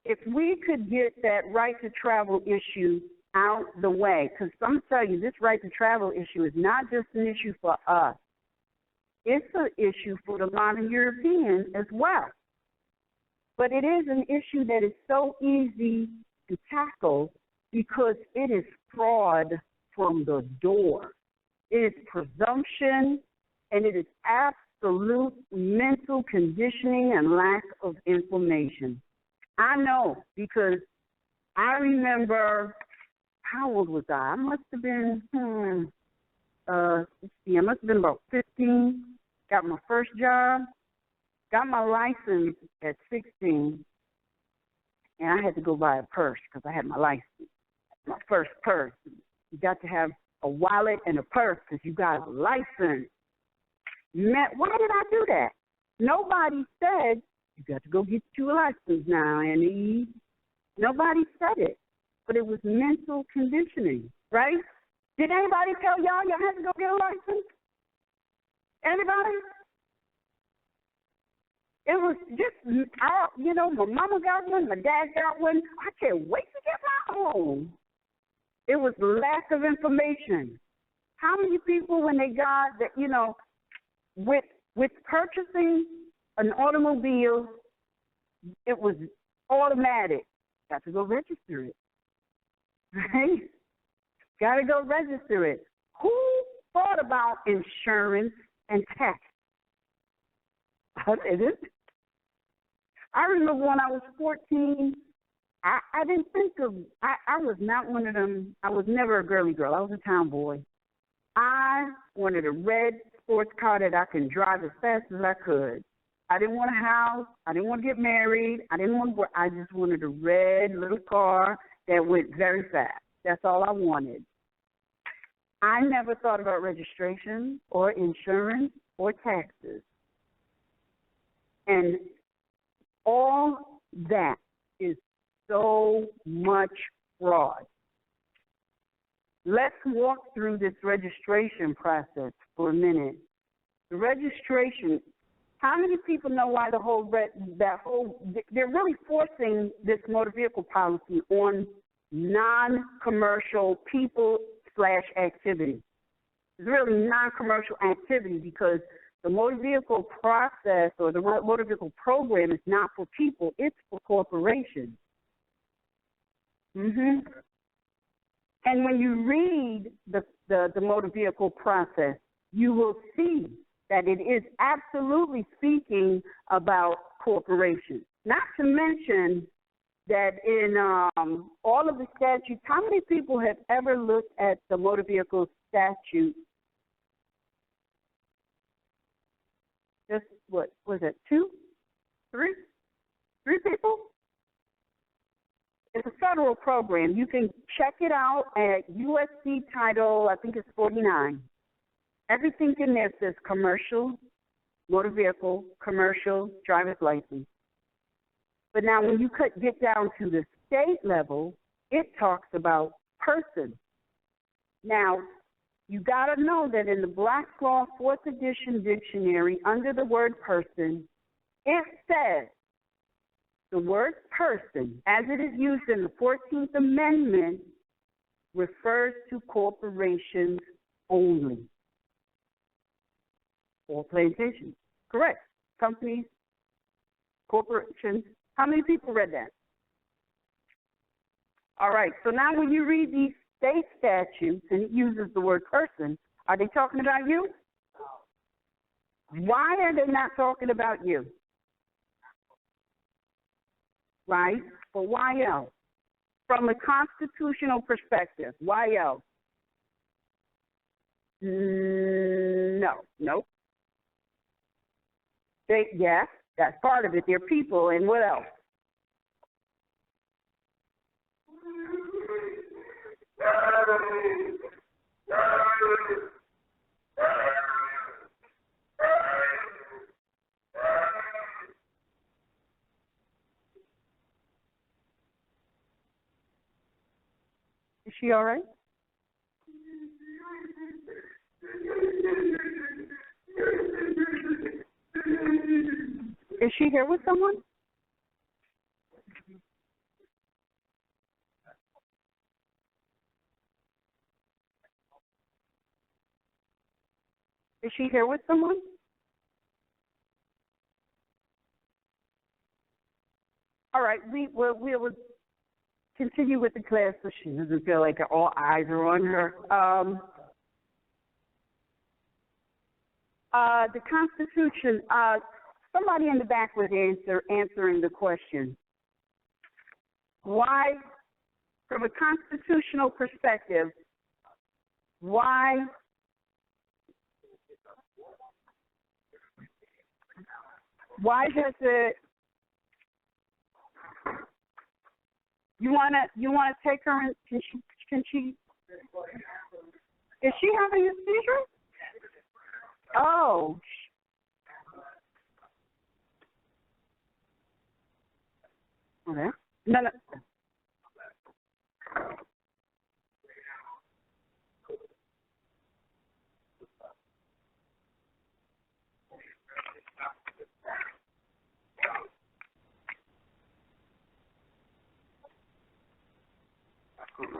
If we could get that right to travel issue out the way, because I'm telling you, this right to travel issue is not just an issue for us. It's an issue for the modern Europeans as well. But it is an issue that is so easy to tackle because it is fraud from the door. It is presumption, and it is absolute mental conditioning and lack of information. I know because I remember, how old was I? I must have been, I must have been about 15. Got my first job. Got my license at 16, and I had to go buy a purse because I had my license, my first purse. You got to have a wallet and a purse because you got a license. Why did I do that? Nobody said, you got to go get you a license now, Annie. Nobody said it, but it was mental conditioning, right? Did anybody tell y'all had to go get a license? Anybody? It was just, you know, my mama got one, my dad got one. I can't wait to get my own. It was lack of information. How many people, when they got that, you know, with purchasing an automobile, it was automatic. Got to go register it, right? Got to go register it. Who thought about insurance and tax? I didn't. I remember when I was 14, I didn't think of, I was not one of them. I was never a girly girl. I was a tomboy. I wanted a red sports car that I can drive as fast as I could. I didn't want a house. I didn't want to get married. I just wanted a red little car that went very fast. That's all I wanted. I never thought about registration or insurance or taxes. And all that is so much fraud. Let's walk through this registration process for a minute. The registration, how many people know why they're really forcing this motor vehicle policy on non-commercial people/activity. It's really non-commercial activity because the motor vehicle process or the motor vehicle program is not for people, it's for corporations. And when you read the motor vehicle process, you will see that it is absolutely speaking about corporations. Not to mention that in all of the statutes, how many people have ever looked at the motor vehicle statute? Just what was it? 2, 3 people? It's a federal program. You can check it out at USC Title, I think it's 49. Everything in there says commercial, motor vehicle, commercial, driver's license. But now when you get down to the state level, it talks about person. Now, you got to know that in the Black's Law 4th edition dictionary, under the word person, it says the word person, as it is used in the 14th Amendment, refers to corporations only. Or plantations. Correct. Companies, corporations. How many people read that? All right. So now when you read these state statutes and it uses the word person, are they talking about you? Why are they not talking about you? Right? But why else? From a constitutional perspective, why else? No. Yes, that's part of it. They're people, and what else? Is she all right? Is she here with someone? Is she here with someone? All right, we will continue with the class so she doesn't feel like all eyes are on her. The Constitution, somebody in the back was answering the question. Why, from a constitutional perspective, why does it? You wanna take her in? Can she? Is she having a seizure? Oh. Okay. No.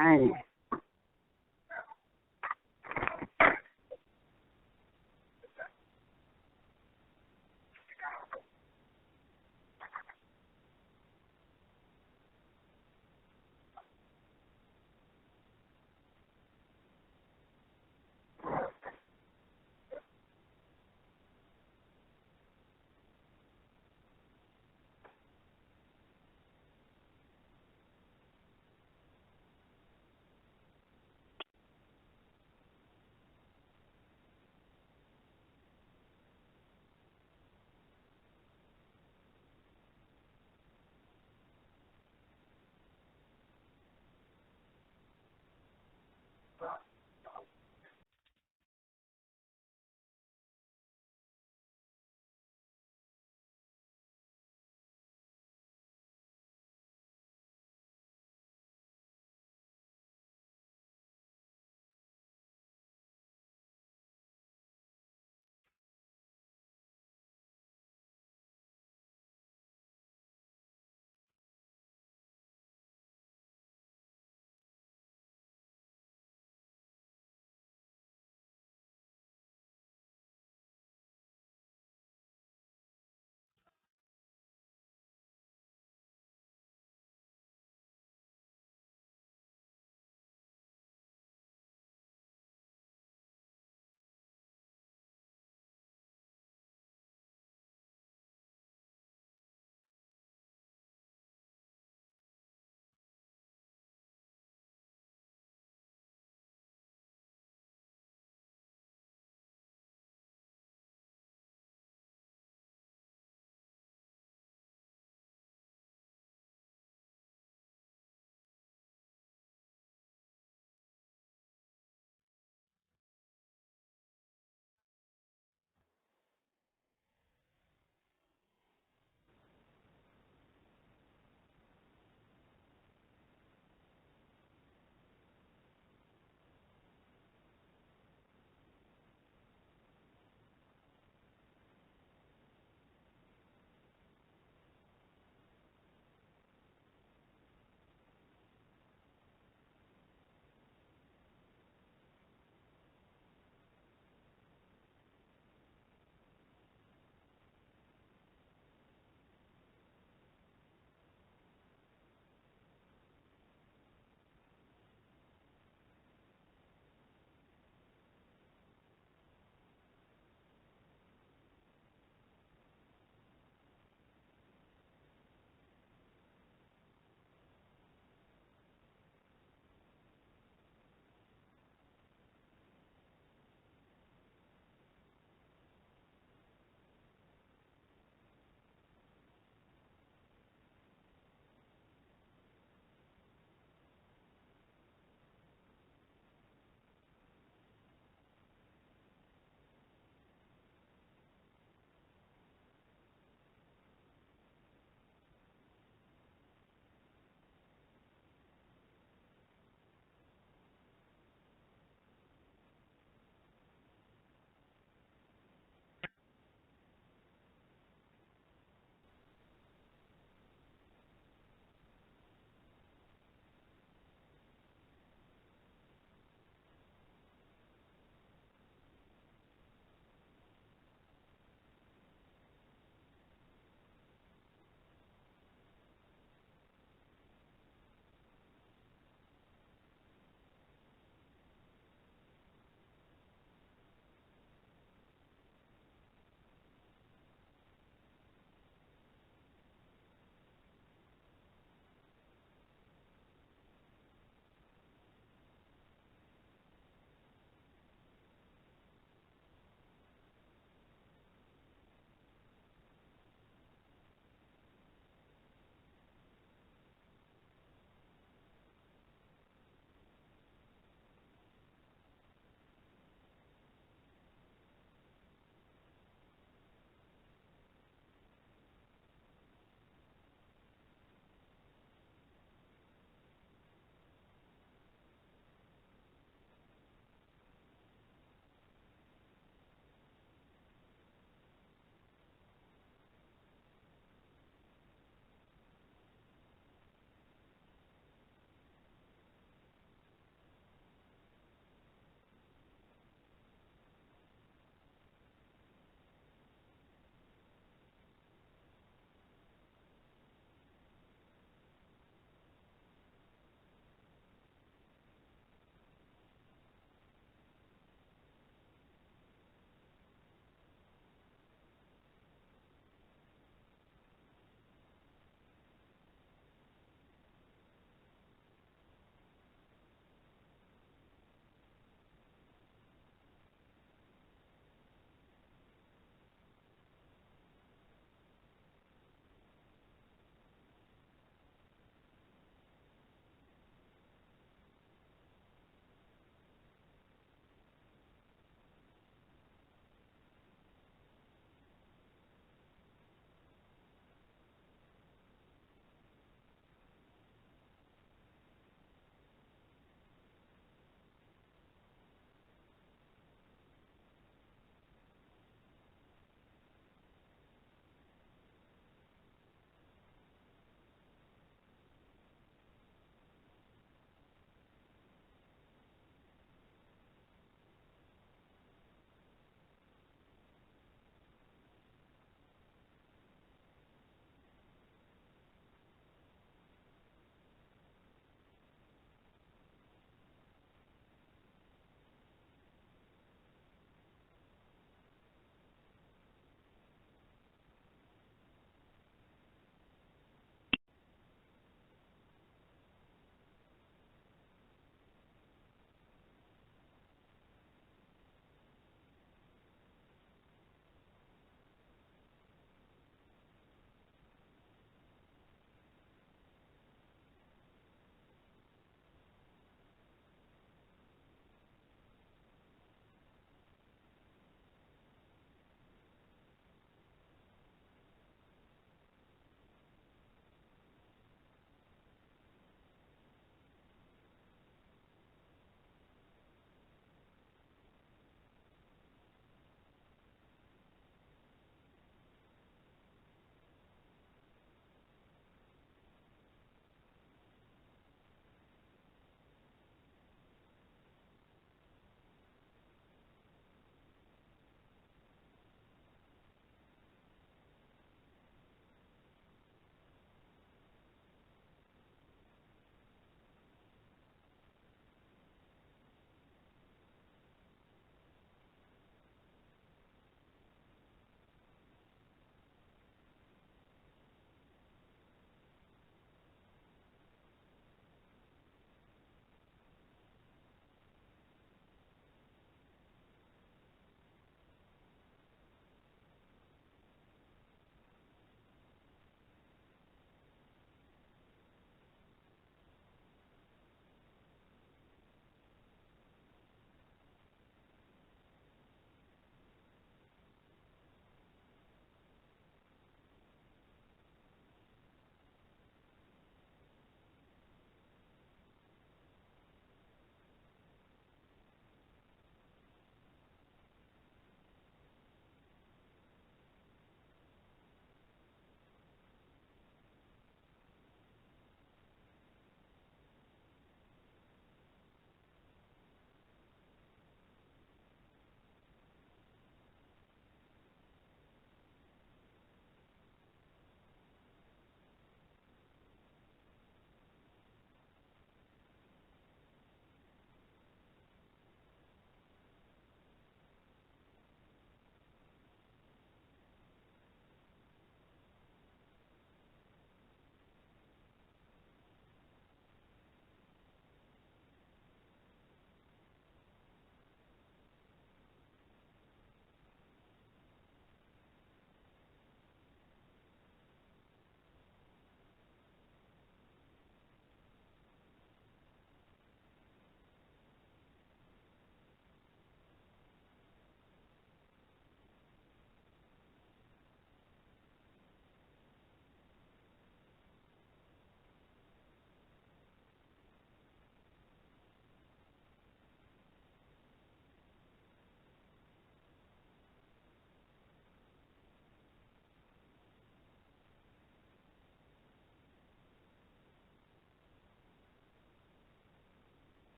Right.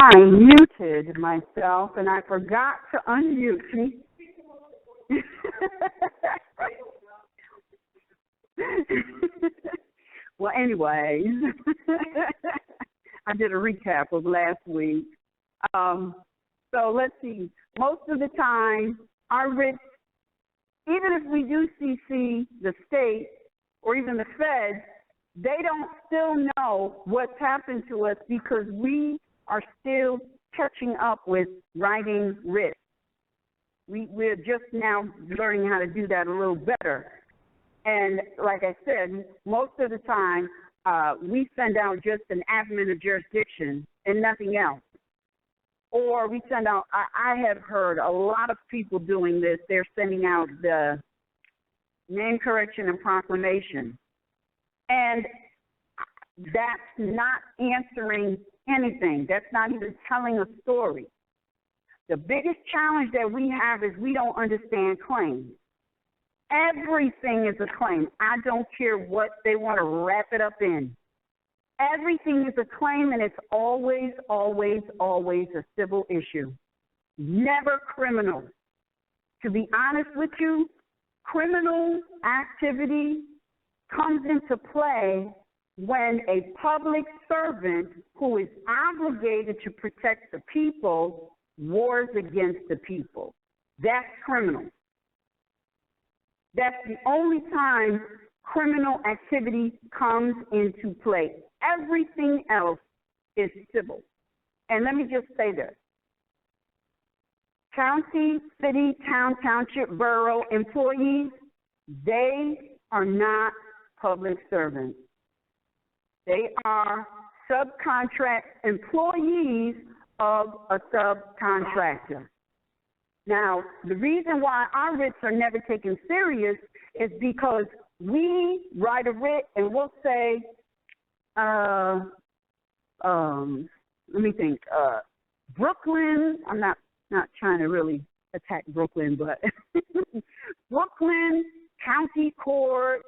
I muted myself, and I forgot to unmute me. Well, anyways, I did a recap of last week. So let's see. Most of the time, our writs, even if we do CC the state or even the feds, they don't still know what's happened to us because we are still catching up with writing writs. We're just now learning how to do that a little better. And like I said, most of the time, we send out just an admin of jurisdiction and nothing else. Or we send out, I have heard a lot of people doing this. They're sending out the name correction and proclamation. And that's not answering anything. That's not even telling a story. The biggest challenge that we have is we don't understand claims. Everything is a claim. I don't care what they want to wrap it up in. Everything is a claim, and it's always, always, always a civil issue. Never criminal. To be honest with you, criminal activity comes into play when a public servant who is obligated to protect the people wars against the people. That's criminal. That's the only time criminal activity comes into play. Everything else is civil. And let me just say this. County, city, town, township, borough employees, they are not public servants. They are subcontract employees of a subcontractor. Now, the reason why our writs are never taken serious is because we write a writ and we'll say, let me think, Brooklyn, I'm not trying to really attack Brooklyn, but Brooklyn County Court,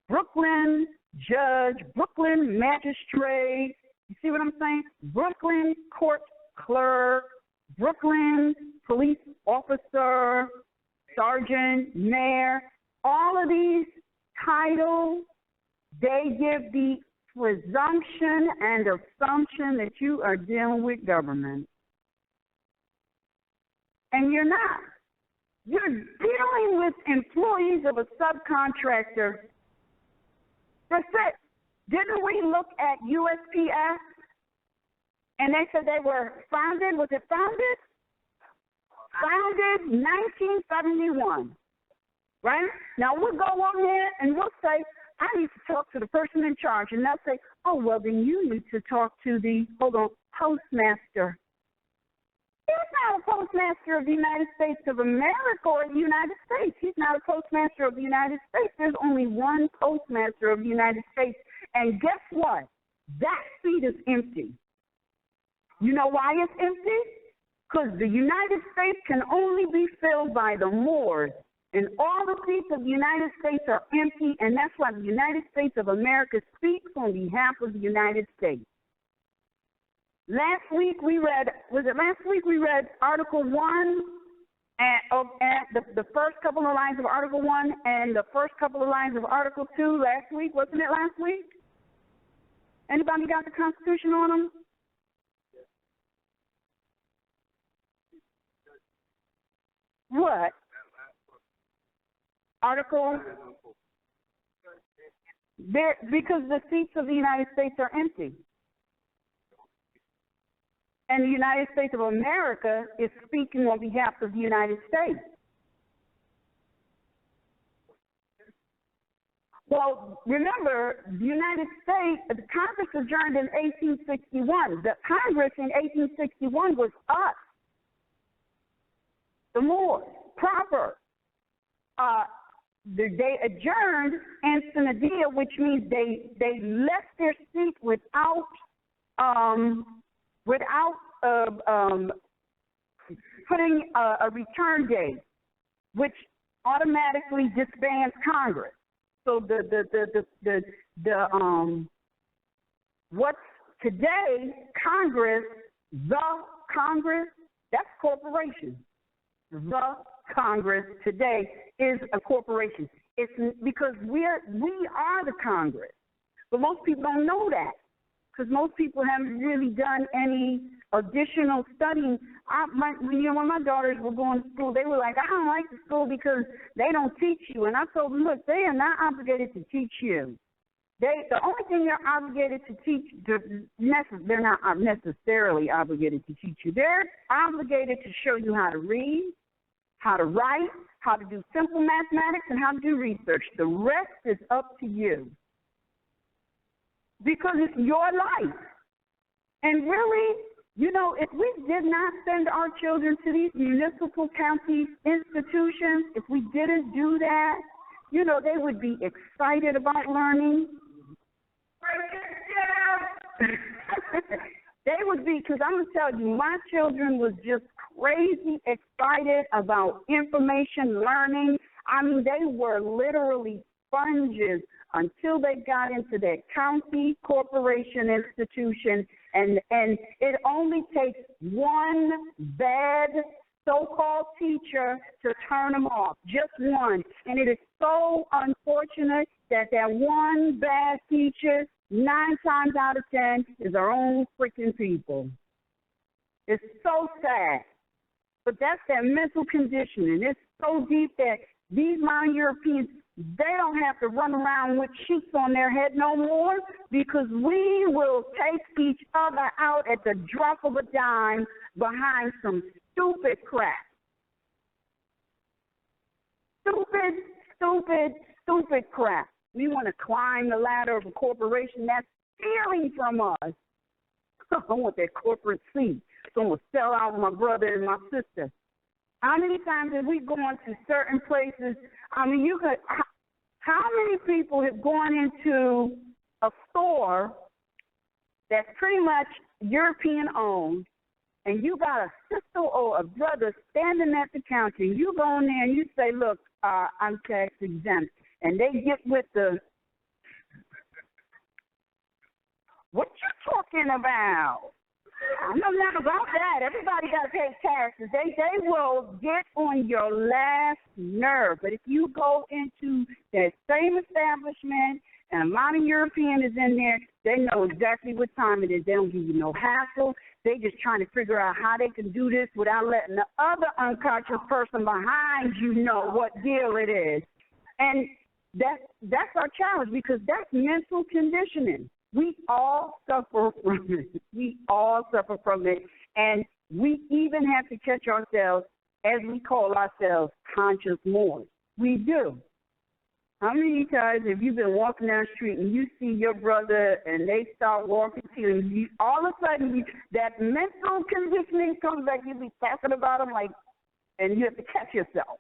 Brooklyn Judge, Brooklyn Magistrate, you see what I'm saying? Brooklyn Court Clerk, Brooklyn Police Officer, Sergeant, Mayor, all of these titles, they give the presumption and assumption that you are dealing with government. And you're not. You're dealing with employees of a subcontractor. That's it. Didn't we look at USPS? And they said they were founded, was it founded? Founded 1971, right? Now we'll go on there and we'll say, I need to talk to the person in charge. And they'll say, oh, well, then you need to talk to the, postmaster. He's not a postmaster of the United States of America or the United States. He's not a postmaster of the United States. There's only one postmaster of the United States. And guess what? That seat is empty. You know why it's empty? Because the United States can only be filled by the Moors. And all the seats of the United States are empty, and that's why the United States of America speaks on behalf of the United States. Last week we read Article 1, and the first couple of lines of Article 1 and the first couple of lines of Article 2 last week. Wasn't it last week? Anybody got the Constitution on them? What? Article? Because the seats of the United States are empty. And the United States of America is speaking on behalf of the United States. Well, remember, the United States, the Congress adjourned in 1861. The Congress in 1861 was us, the Moors, proper. They adjourned instantaneous, which means they left their seat without putting a return date, which automatically disbands Congress. So what's today, Congress The Congress, that's corporation. The Congress today is a corporation. It's because we are the Congress. But most people don't know that because most people haven't really done any additional studying. When my daughters were going to school, they were like, I don't like the school because they don't teach you. And I told them, look, they are not obligated to teach you. The only thing they're obligated to teach, they're not necessarily obligated to teach you. They're obligated to show you how to read, how to write, how to do simple mathematics, and how to do research. The rest is up to you because it's your life. And really, if we did not send our children to these municipal county institutions, if we didn't do that, they would be excited about learning. They would be, because I'm going to tell you, my children was just crazy excited about information, learning. I mean, they were literally sponges until they got into that county corporation institution. And it only takes one bad so-called teacher to turn them off, just one. And it is so unfortunate that one bad teacher, 9 times out of 10, is our own freaking people. It's so sad. But that's that mental conditioning. It's so deep that these modern Europeans, they don't have to run around with sheets on their head no more because we will take each other out at the drop of a dime behind some stupid crap. Stupid crap. We want to climb the ladder of a corporation that's stealing from us. I want that corporate seat. So I'm going to sell out my brother and my sister. How many times have we gone to certain places? I mean, how many people have gone into a store that's pretty much European owned, and you got a sister or a brother standing at the counter, and you go in there and you say, look, I'm tax exempt. And they get with the, what you talking about? I know nothing about that. Everybody got to pay taxes. They will get on your last nerve. But if you go into that same establishment and a modern European is in there, they know exactly what time it is. They don't give you no hassle. They just trying to figure out how they can do this without letting the other unconscious person behind you know what deal it is. And that's our challenge because that's mental conditioning. We all suffer from it. We all suffer from it. And we even have to catch ourselves as we call ourselves conscious Moors. We do. How many times have you been walking down the street and you see your brother and they start walking to you and you, all of a sudden that mental conditioning comes back, you be talking about them like, and you have to catch yourself.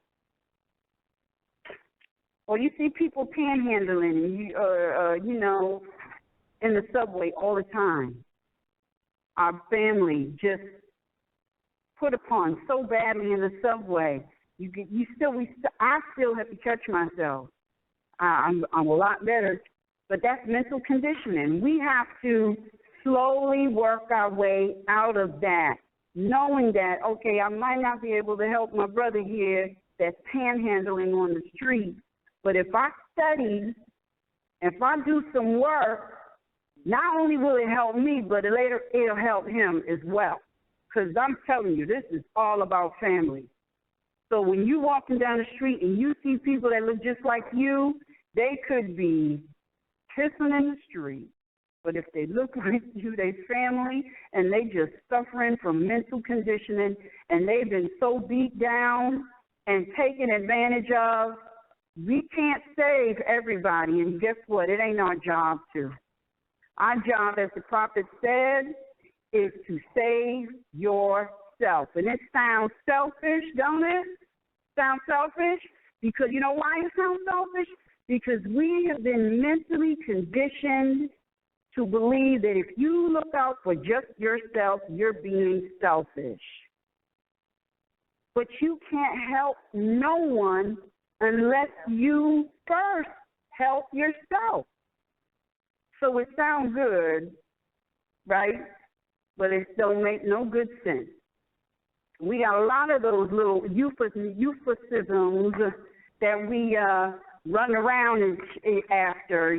Or you see people panhandling and in the subway all the time. Our family just put upon so badly in the subway. I still have to catch myself. I'm a lot better, but that's mental conditioning. We have to slowly work our way out of that, knowing that, okay, I might not be able to help my brother here that's panhandling on the street, but if I study, if I do some work, not only will it help me, but later it'll help him as well. Because I'm telling you, this is all about family. So when you're walking down the street and you see people that look just like you, they could be kissing in the street. But if they look like you, they family, and they just suffering from mental conditioning, and they've been so beat down and taken advantage of. We can't save everybody, and guess what? It ain't our job to. Our job, as the prophet said, is to save yourself. And it sounds selfish, don't it? Sound selfish? Because you know why it sounds selfish? Because we have been mentally conditioned to believe that if you look out for just yourself, you're being selfish. But you can't help no one unless you first help yourself. So it sounds good, right? but it don't make no good sense. We got a lot of those little euphemisms that we run around after.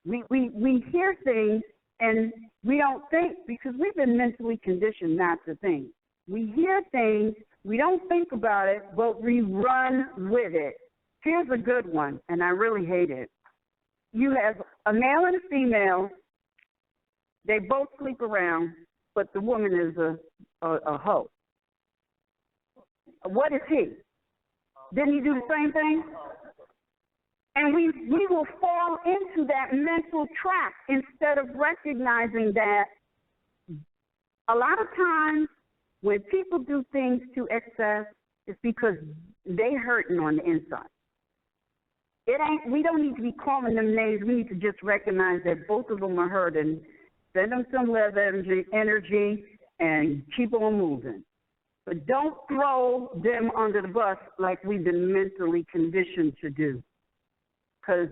We hear things and we don't think, because we've been mentally conditioned not to think. We hear things, we don't think about it, but we run with it. Here's a good one, and I really hate it. You have a male and a female. They both sleep around, but the woman is a hoe. What is he? Didn't he do the same thing? And we will fall into that mental trap instead of recognizing that a lot of times when people do things to excess, it's because they hurting on the inside. We don't need to be calling them names. We need to just recognize that both of them are hurting. Send them some love energy and keep on moving. But don't throw them under the bus like we've been mentally conditioned to do. Because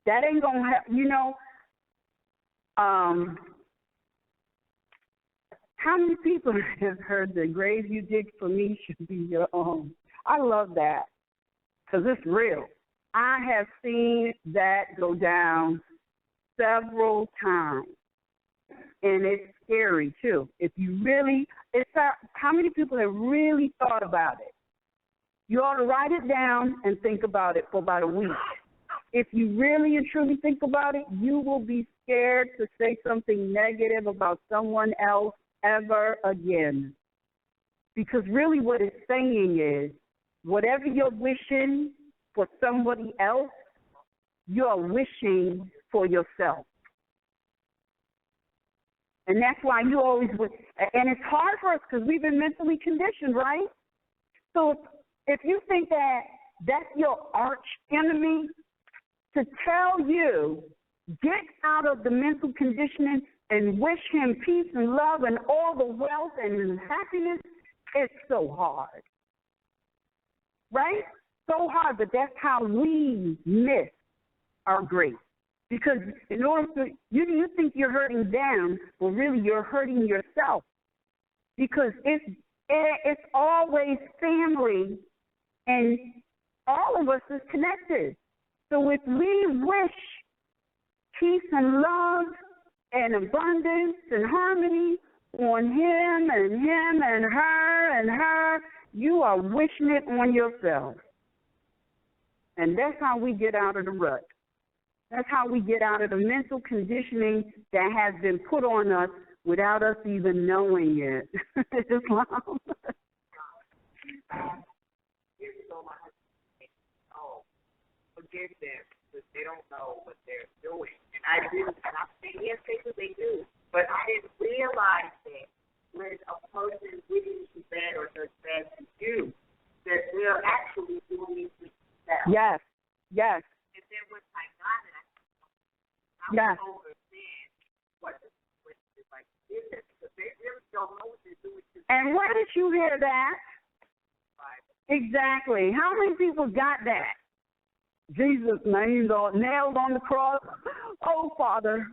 that ain't going to happen. How many people have heard the grave you dig for me should be your own? I love that because it's real. I have seen that go down several times, and it's scary too. If you really, how many people have really thought about it? You ought to write it down and think about it for about a week. If you really and truly think about it, you will be scared to say something negative about someone else ever again. Because really what it's saying is, whatever you're wishing for somebody else, you're wishing for yourself. And that's why you always wish. And it's hard for us because we've been mentally conditioned, right? So if you think that that's your arch enemy, to tell you, get out of the mental conditioning and wish him peace and love and all the wealth and happiness, it's so hard. Right? So hard, but that's how we miss our grace. Because in order to, you think you're hurting them, but really you're hurting yourself. Because it's always family, and all of us is connected. So if we wish peace and love and abundance and harmony on him and her, you are wishing it on yourself. And that's how we get out of the rut. That's how we get out of the mental conditioning that has been put on us without us even knowing it. Islam. Forgive them because they don't know what they're doing. And I do, and I'm saying, yes, they do. But I didn't realize that when a person really is bad or does bad to you, that they're actually doing it to themselves. Yes, yes. And then when I got it, I yes. don't understand what it's like business because they really don't know what they're doing to themselves. And where did you hear that? Right. Exactly. How many people got that? Jesus' name nailed on the cross. Oh, Father,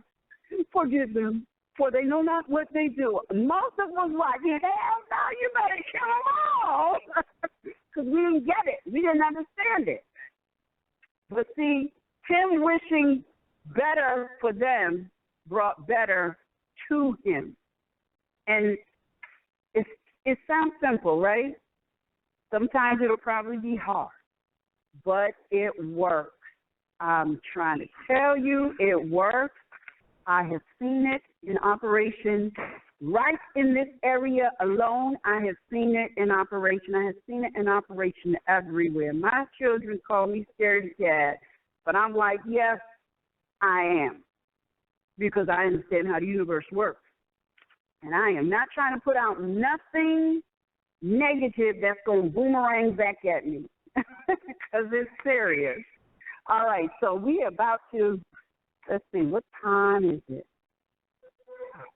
forgive them, for they know not what they do. Most of us like, hell no, you better kill them all. Because we didn't get it. We didn't understand it. But see, him wishing better for them brought better to him. And it sounds simple, right? Sometimes it'll probably be hard. But it works. I'm trying to tell you, it works. I have seen it in operation right in this area alone. I have seen it in operation. I have seen it in operation everywhere. My children call me scaredy cat, but I'm like, yes, I am, because I understand how the universe works. And I am not trying to put out nothing negative that's going to boomerang back at me. Because it's serious. All right, so we're about to, let's see, what time is it?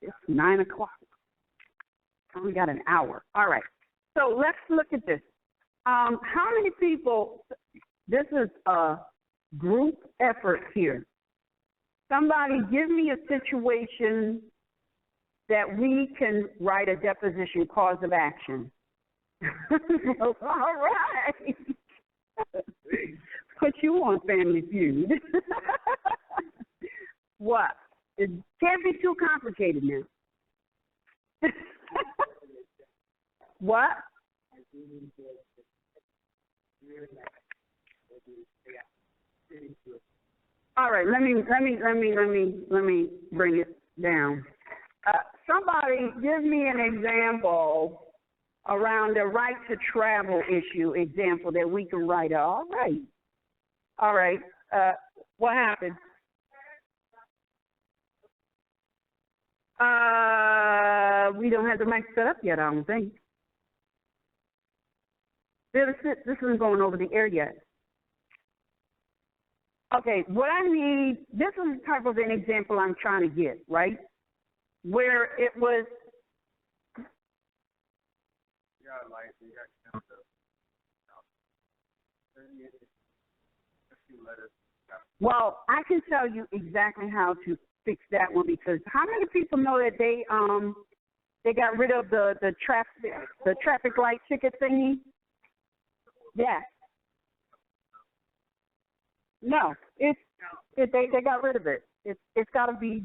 It's 9 o'clock. We got an hour. All right, so let's look at this. How many people, this is a group effort here. Somebody give me a situation that we can write a deposition cause of action. All right. Put you on Family Feud. What? It can't be too complicated now. What? All right, let me bring it down. Somebody give me an example around the right to travel issue example that we can write. All right. What happened? We don't have the mic set up yet, I don't think. This isn't going over the air yet. Okay, what I need, this is type of an example I'm trying to get, right? Where it was. Well, I can tell you exactly how to fix that one, because how many people know that they got rid of the traffic light ticket thingy? Yeah. No, they got rid of it. It's got to be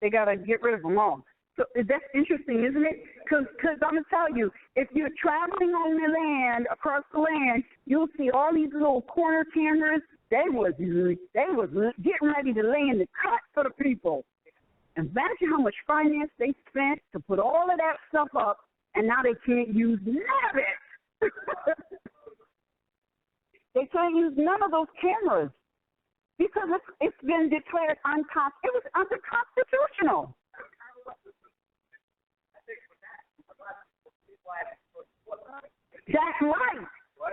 they got to get rid of them all. So that's interesting, isn't it? Because I'm gonna tell you, if you're traveling on the land, across the land, you'll see all these little corner cameras. They was getting ready to lay in the cut for the people. Imagine how much finance they spent to put all of that stuff up, and now they can't use none of it. They can't use none of those cameras because it's been declared unconstitutional. It was unconstitutional. That's right.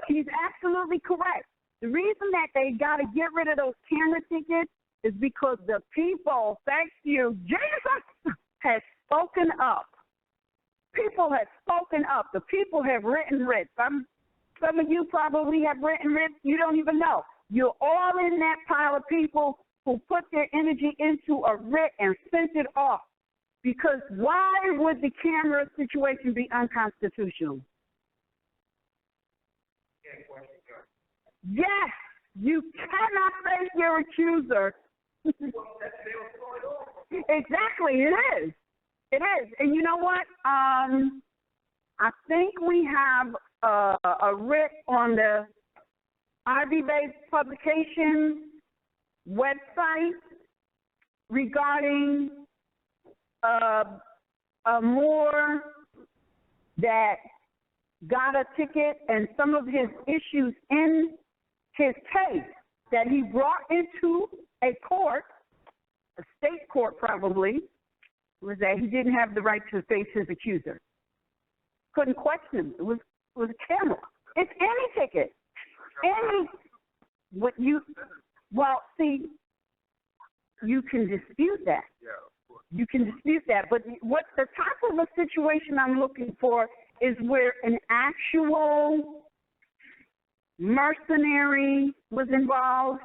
He's absolutely correct. The reason that they got to get rid of those camera tickets is because the people, thanks to you, Jesus has spoken up. People have spoken up. The people have written writs. Some of you probably have written writs. You don't even know. You're all in that pile of people who put their energy into a writ and sent it off. Because why would the camera situation be unconstitutional? Yes, you cannot face your accuser. Exactly, it is. It is. And you know what? I think we have a writ on the RVBey publication website regarding a Moor that got a ticket and some of his issues in his case that he brought into a court, a state court probably, was that he didn't have the right to face his accuser. Couldn't question him. It was a camera. It's any ticket. See, you can dispute that. You can dispute that. But what the type of a situation I'm looking for is where an actual mercenary was involved.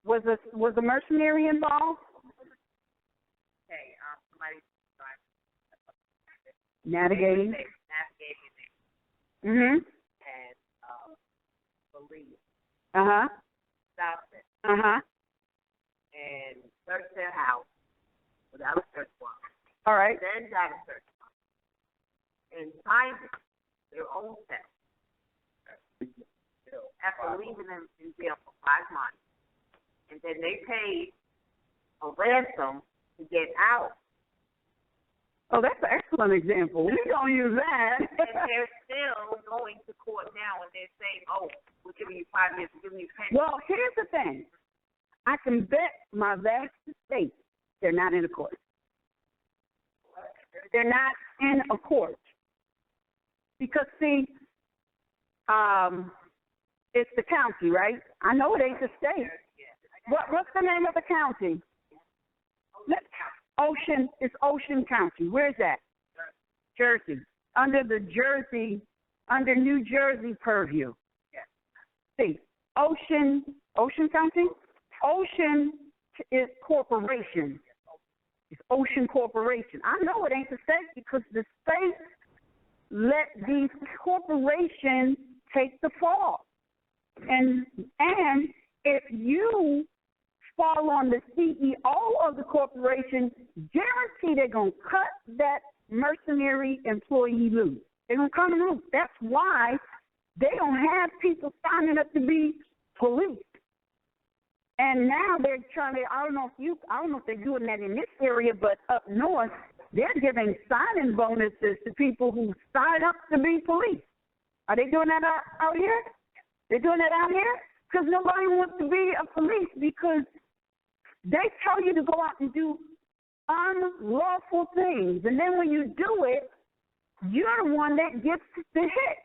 Was a mercenary involved? Okay, somebody navigating. And police. Stopped it. And searched their house without a search warrant. All right. Then got a search warrant. And signed their own test. After leaving them in jail for 5 months. And then they paid a ransom to get out. Oh, that's an excellent example. We don't use that. And they're still going to court now, and they're saying, "Oh, we're giving you 5 years, we're giving you 10 years." Well, here's the thing. I can bet my vast estate they're not in a court. They're not in a court. Because, see, it's the county, right? I know it ain't the state. What's the name of the county? It's Ocean County. Where's that? Jersey. Under New Jersey purview. See, Ocean County? Ocean is corporation. It's Ocean Corporation. I know it ain't the state because the state let these corporations take the fall. And if you fall on the CEO of the corporation, guarantee they're going to cut that mercenary employee loose. They're going to cut them loose. That's why they don't have people signing up to be police. And now they're trying to, I don't know if they're doing that in this area, but up north, they're giving signing bonuses to people who sign up to be police. Are they doing that out here? They're doing that out here? Because nobody wants to be a police because they tell you to go out and do unlawful things. And then when you do it, you're the one that gets the hit.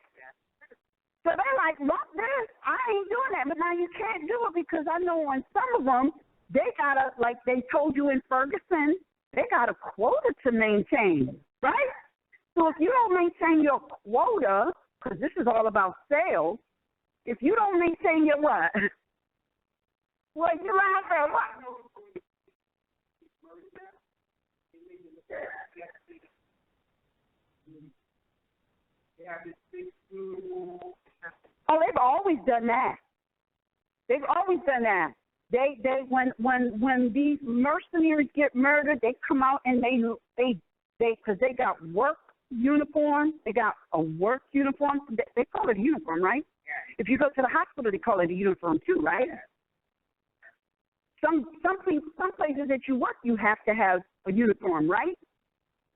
So they're like, look, this, I ain't doing that. But now you can't do it because I know on some of them, they got to, like they told you in Ferguson, they got a quota to maintain, right? So if you don't maintain your quota, because this is all about sales, if you don't maintain your what? What, you laugh at what? Oh, they've always done that. They've always done that. They when these mercenaries get murdered, they come out and they because they got work uniform. They got a work uniform. They call it a uniform, right? Yeah. If you go to the hospital, they call it a uniform too, right? Yeah. Some places that you work, you have to have a uniform, right?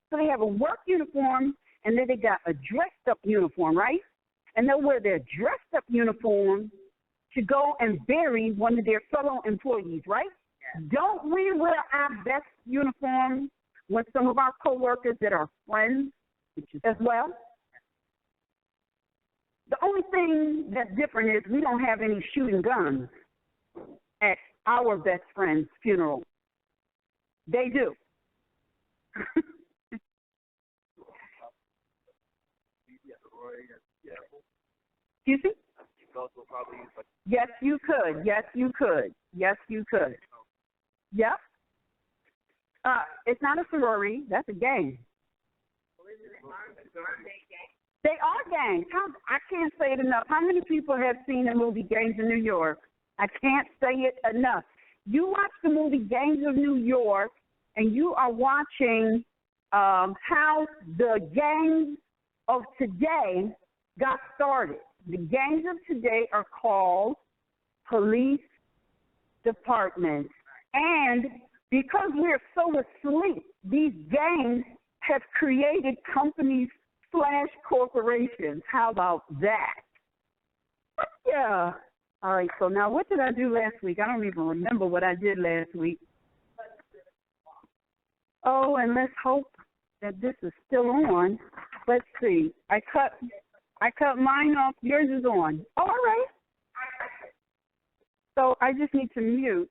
So they have a work uniform, and then they got a dressed-up uniform, right? And they'll wear their dressed-up uniform to go and bury one of their fellow employees, right? Yeah. Don't we wear our best uniform with some of our coworkers that are friends as well? The only thing that's different is we don't have any shooting guns at our best friend's funeral. They do. Excuse me? Yes, you could. Yes, you could. Yes, you could. Yep. It's not a sorority. That's a gang. They are gangs. I can't say it enough. How many people have seen the movie Gangs of New York? I can't say it enough. You watch the movie Gangs of New York, and you are watching how the gangs of today got started. The gangs of today are called police departments. And because we're so asleep, these gangs have created companies / corporations. How about that? Yeah. All right, so now what did I do last week? I don't even remember what I did last week. Oh, and let's hope that this is still on. Let's see. I cut mine off. Yours is on. Oh, all right. So I just need to mute.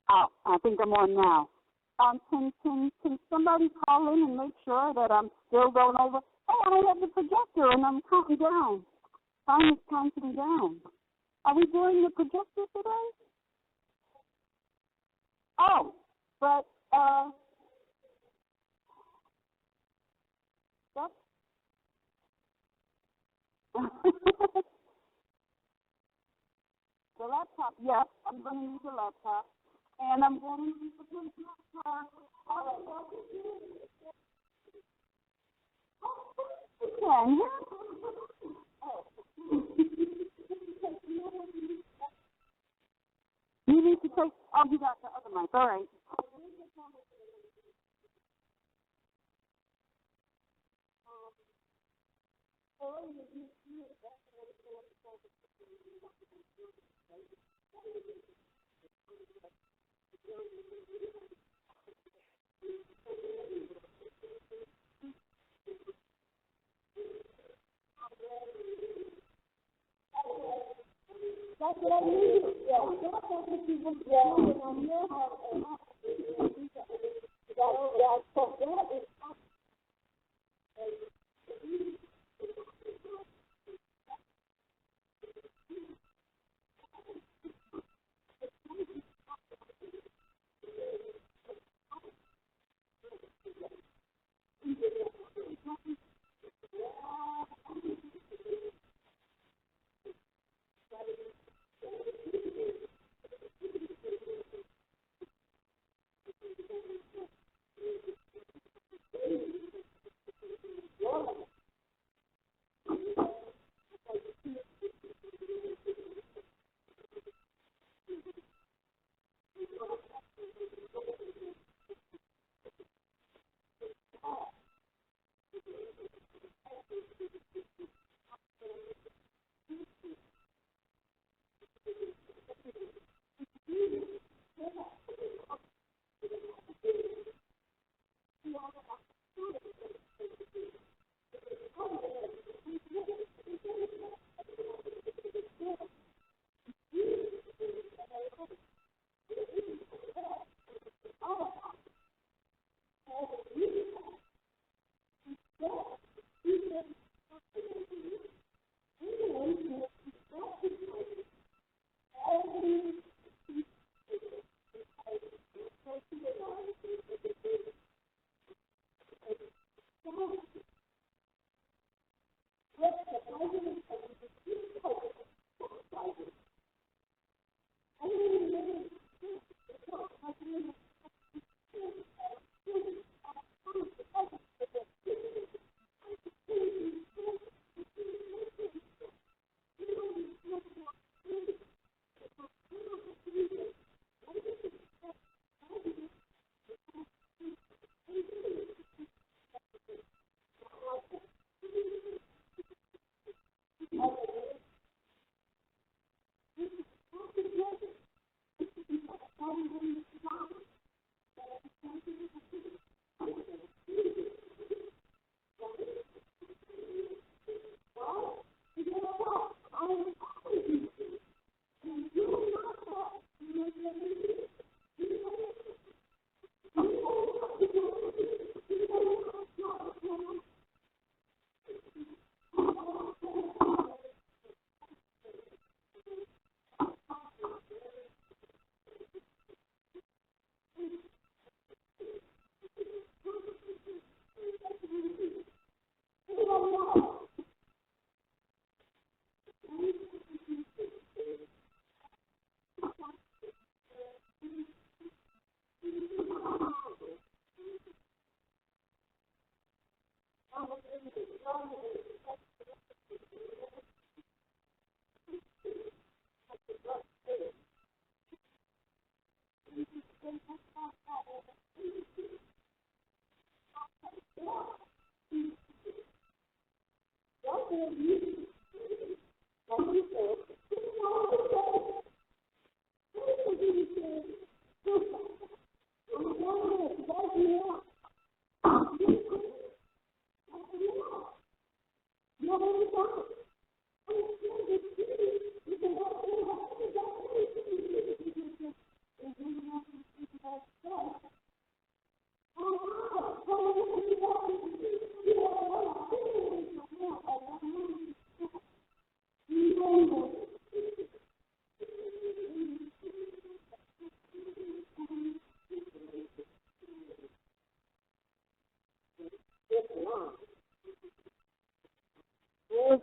Oh, I think I'm on now. Can somebody call in and make sure that I'm still going over? Oh, I don't have the projector and I'm counting down. Time is counting down. Are we doing the projector today? Oh, but that's the laptop. Yes, I'm going to use the laptop. And I'm going to use the computer. You need to take, oh, you got the other mic. All right. That's what I need. Yeah.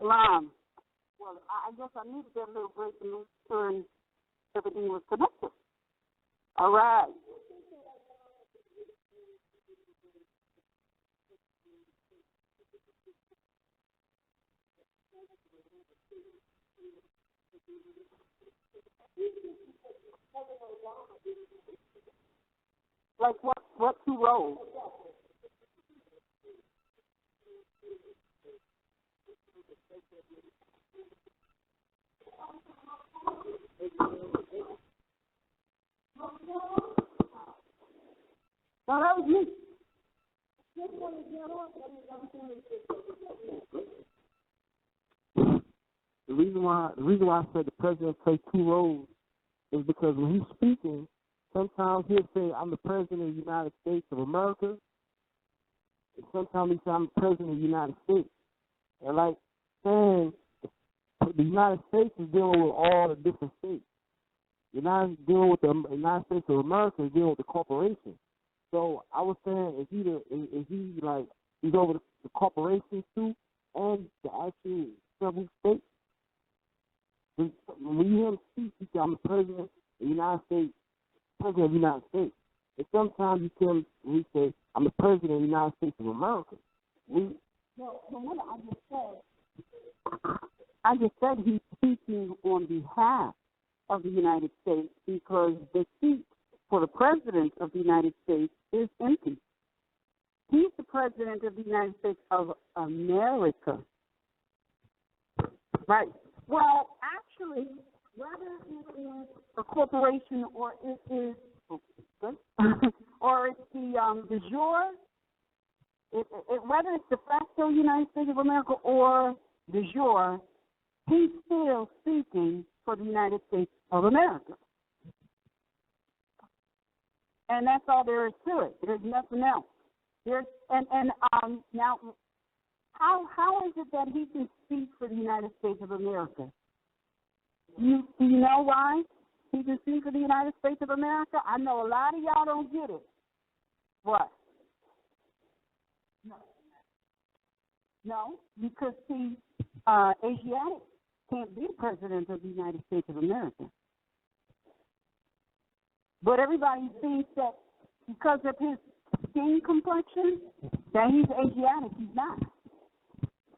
Islam. Well, I guess I needed that little break to make sure everything was connected. All right. Like what two roles? No, that was me. The reason why I said the president plays two roles is because when he's speaking, sometimes he'll say, I'm the President of the United States of America. And sometimes he say, I'm the President of the United States. And like saying, the United States is dealing with all the different states. You're not dealing with the United States of America, is dealing with the corporation. So I was saying, if he like, he's over the corporations too, and the actual several states. When you hear him speak, he said, I'm the President of the United States, President of the United States. And sometimes you hear him, he say, I'm the President of the United States of America. Remember, I just said he's speaking on behalf of the United States because the seat for the President of the United States is empty. He's the President of the United States of America. Right. Well, actually, whether it is a corporation or it is, or it's the de jure, whether it's de facto United States of America or de jure, he's still speaking for the United States of America. And that's all there is to it. There's nothing else. Now, how is it that he can speak for the United States of America? Do you know why he can speak for the United States of America? I know a lot of y'all don't get it. What? No, because Asiatic can't be president of the United States of America. But everybody thinks that because of his skin complexion, that he's Asiatic. He's not.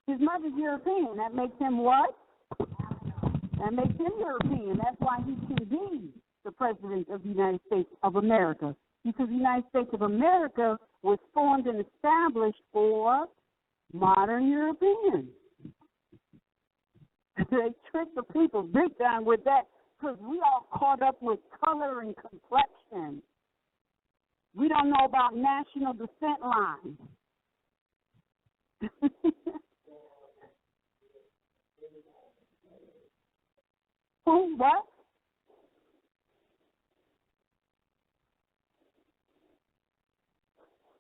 His mother's European. That makes him what? That makes him European. That's why he can be the President of the United States of America. Because the United States of America was formed and established for modern Europeans. They trick the people big time with that because we all caught up with color and complexion. We don't know about national descent lines. Who? What?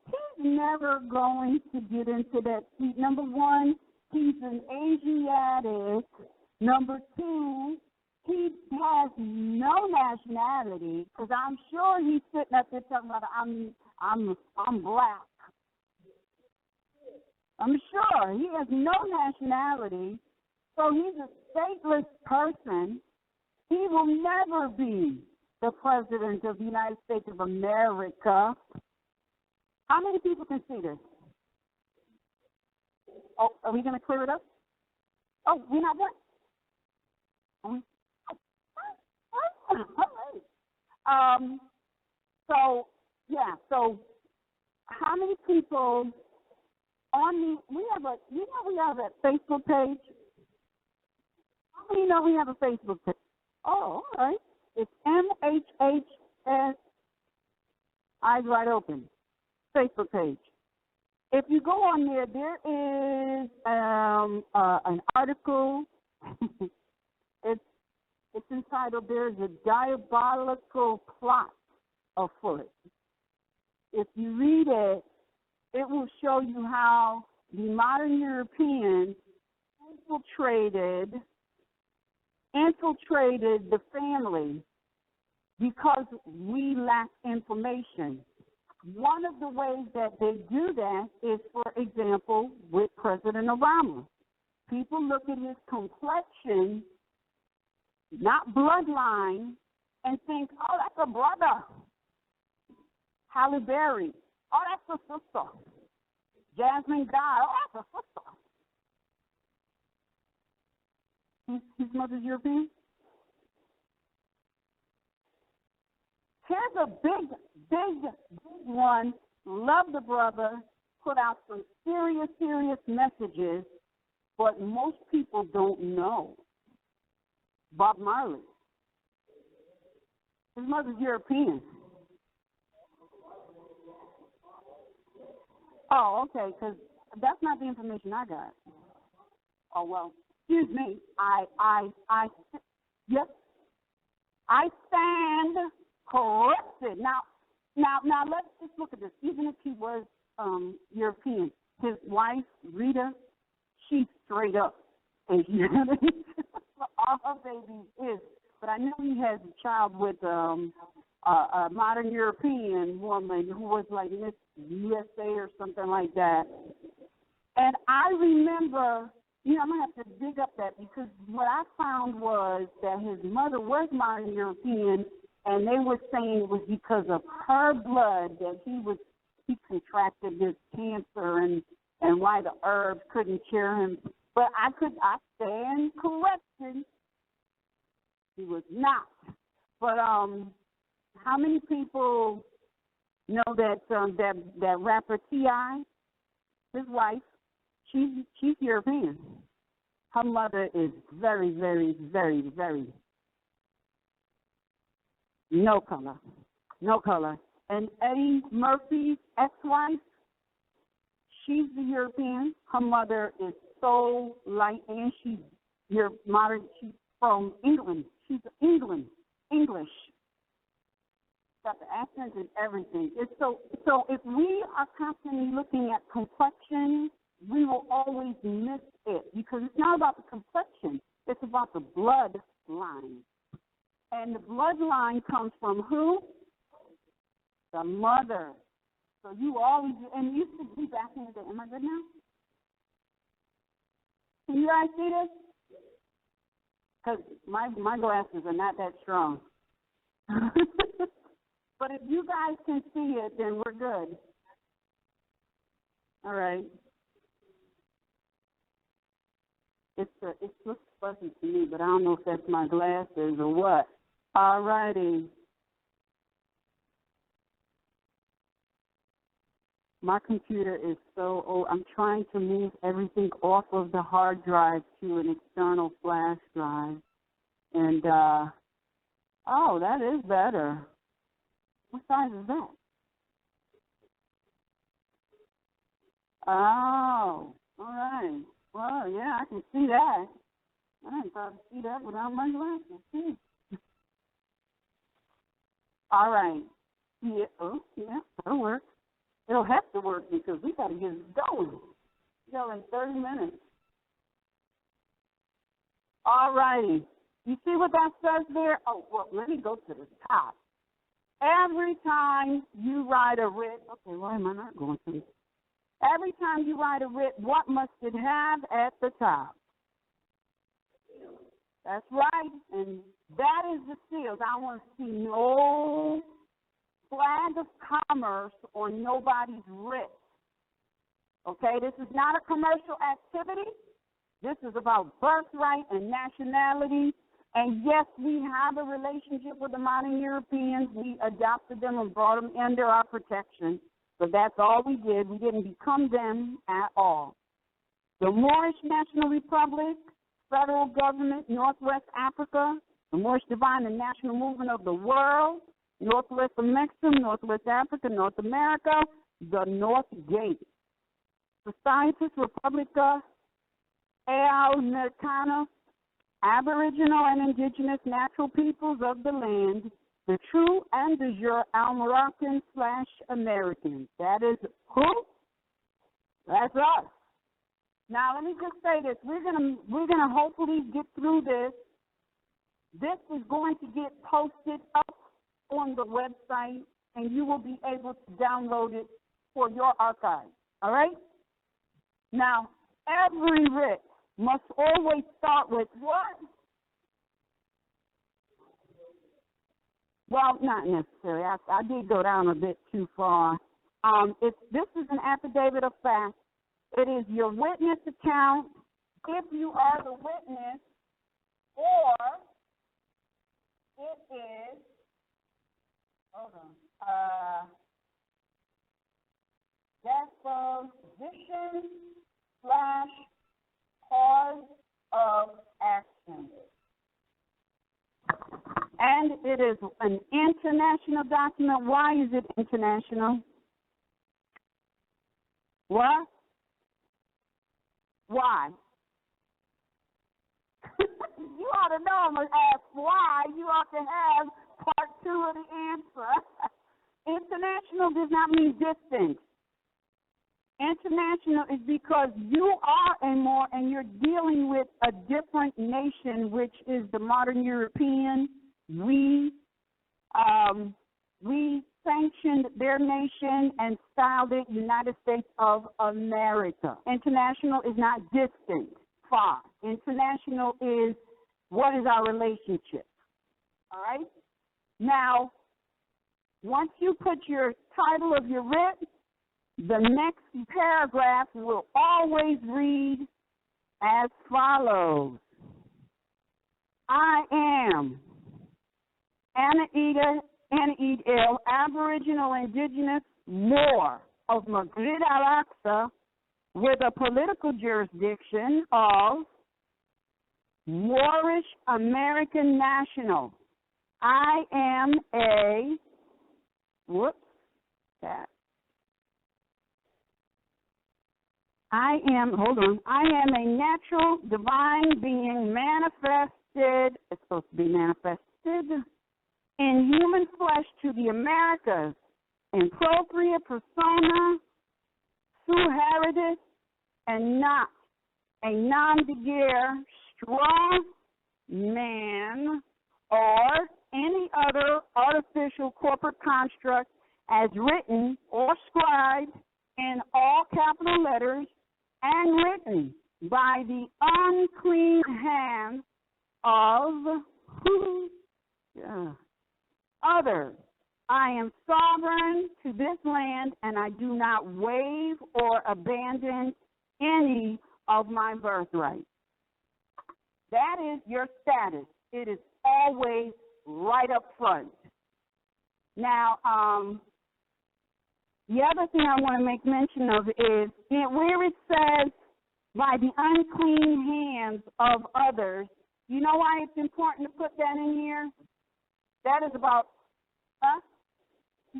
He's never going to get into that seat. Number one, he's an Asiatic. Number two, he has no nationality because I'm sure he's sitting up there talking about I'm black. I'm sure he has no nationality, so he's a stateless person. He will never be the President of the United States of America. How many people can see this? Oh, are we going to clear it up? Oh, we're not done? So how many people on we have a Facebook page? How many know we have a Facebook page? Oh, all right. It's MHHS Eyes Wide Open Facebook page. If you go on there, there is an article. It's entitled, "There's a Diabolical Plot Afoot." If you read it, it will show you how the modern Europeans infiltrated the family because we lack information. One of the ways that they do that is, for example, with President Obama. People look at his complexion, not bloodline, and think, oh, that's a brother. Halle Berry, oh, that's a sister. Jasmine Guy, oh, that's a sister. His mother's European? Here's a big one. Love the brother. Put out some serious messages, but most people don't know. Bob Marley. His mother's European. Oh, okay, because that's not the information I got. Oh, well, excuse me. Yes. I stand corrupted. Now, let's just look at this. Even if he was European, his wife, Rita, she's straight up Asian. All her babies is. But I know he has a child with a modern European woman who was like Miss USA or something like that. And I remember, I'm going to have to dig up that because what I found was that his mother was modern European, and they were saying it was because of her blood that he contracted this cancer and why the herbs couldn't cure him. But I stand corrected. He was not. But how many people know that rapper T.I., his wife, she's European. Her mother is very, very, very, very no color. And Eddie Murphy's ex-wife, she's the European. Her mother is so light, and she's from England. She's English. Got the accent and everything. It's so if we are constantly looking at complexion, we will always miss it because it's not about the complexion. It's about the bloodline. And the bloodline comes from who? The mother. So you always, and you used to be back in the day. Am I good now? Can you guys see this? Because my glasses are not that strong. But if you guys can see it, then we're good. All right. It looks fuzzy to me, but I don't know if that's my glasses or what. All righty. My computer is so old. I'm trying to move everything off of the hard drive to an external flash drive. And, that is better. What size is that? Oh, all right. Well, yeah, I can see that. I didn't probably see that without my glasses. All right. Yeah. Oh, yeah, that'll work. It'll have to work because we got to get it going. We got like 30 minutes. All righty. You see what that says there? Oh, well, let me go to the top. Every time you write a writ, okay, why am I not going to this? Every time you write a writ, what must it have at the top? That's right. And that is the seals. I want to see no flag of commerce on nobody's writ. Okay, this is not a commercial activity. This is about birthright and nationality. And yes, we have a relationship with the modern Europeans. We adopted them and brought them under our protection. But that's all we did. We didn't become them at all. The Moorish National Republic, federal government, Northwest Africa, the Moorish Divine and National Movement of the World, Northwest Amexem, Northwest Africa, North America, the North Gate. Societas Republica Americana, Aboriginal and Indigenous Natural Peoples of the Land, the true and de jure Al-Moroccan/Americans. That is who? That's us. Now, let me just say this. We're gonna hopefully get through this. This is going to get posted up on the website, and you will be able to download it for your archive. All right? Now, every writ must always start with what? Well, not necessarily. I did go down a bit too far. This is an affidavit of fact. It is your witness account if you are the witness, or it is, deposition/cause of action. And it is an international document. Why is it international? What? Why? You ought to know. I'm going to ask why. You ought to have part two of the answer. International does not mean distant. International is because you are a Moor and you're dealing with a different nation, which is the modern European. We sanctioned their nation and styled it United States of America. International is not distant, far. International is what is our relationship. All right? Now, once you put your title of your writ, the next paragraph will always read as follows. I am Anaid El, Aboriginal Indigenous Moor of Maghrib al-Aqsa, with a political jurisdiction of Moorish American national. I am a, I am a natural divine being manifested, it's supposed to be manifested, in human flesh to the Americas, in propria persona, sui heritage, and not a non-de-guerre, straw man, or any other artificial corporate construct as written or scribed in all capital letters and written by the unclean hand of others. I am sovereign to this land, and I do not waive or abandon any of my birthright. That is your status. It is always right up front. Now, the other thing I want to make mention of is where it says, by the unclean hands of others. You know why it's important to put that in here? That is about us.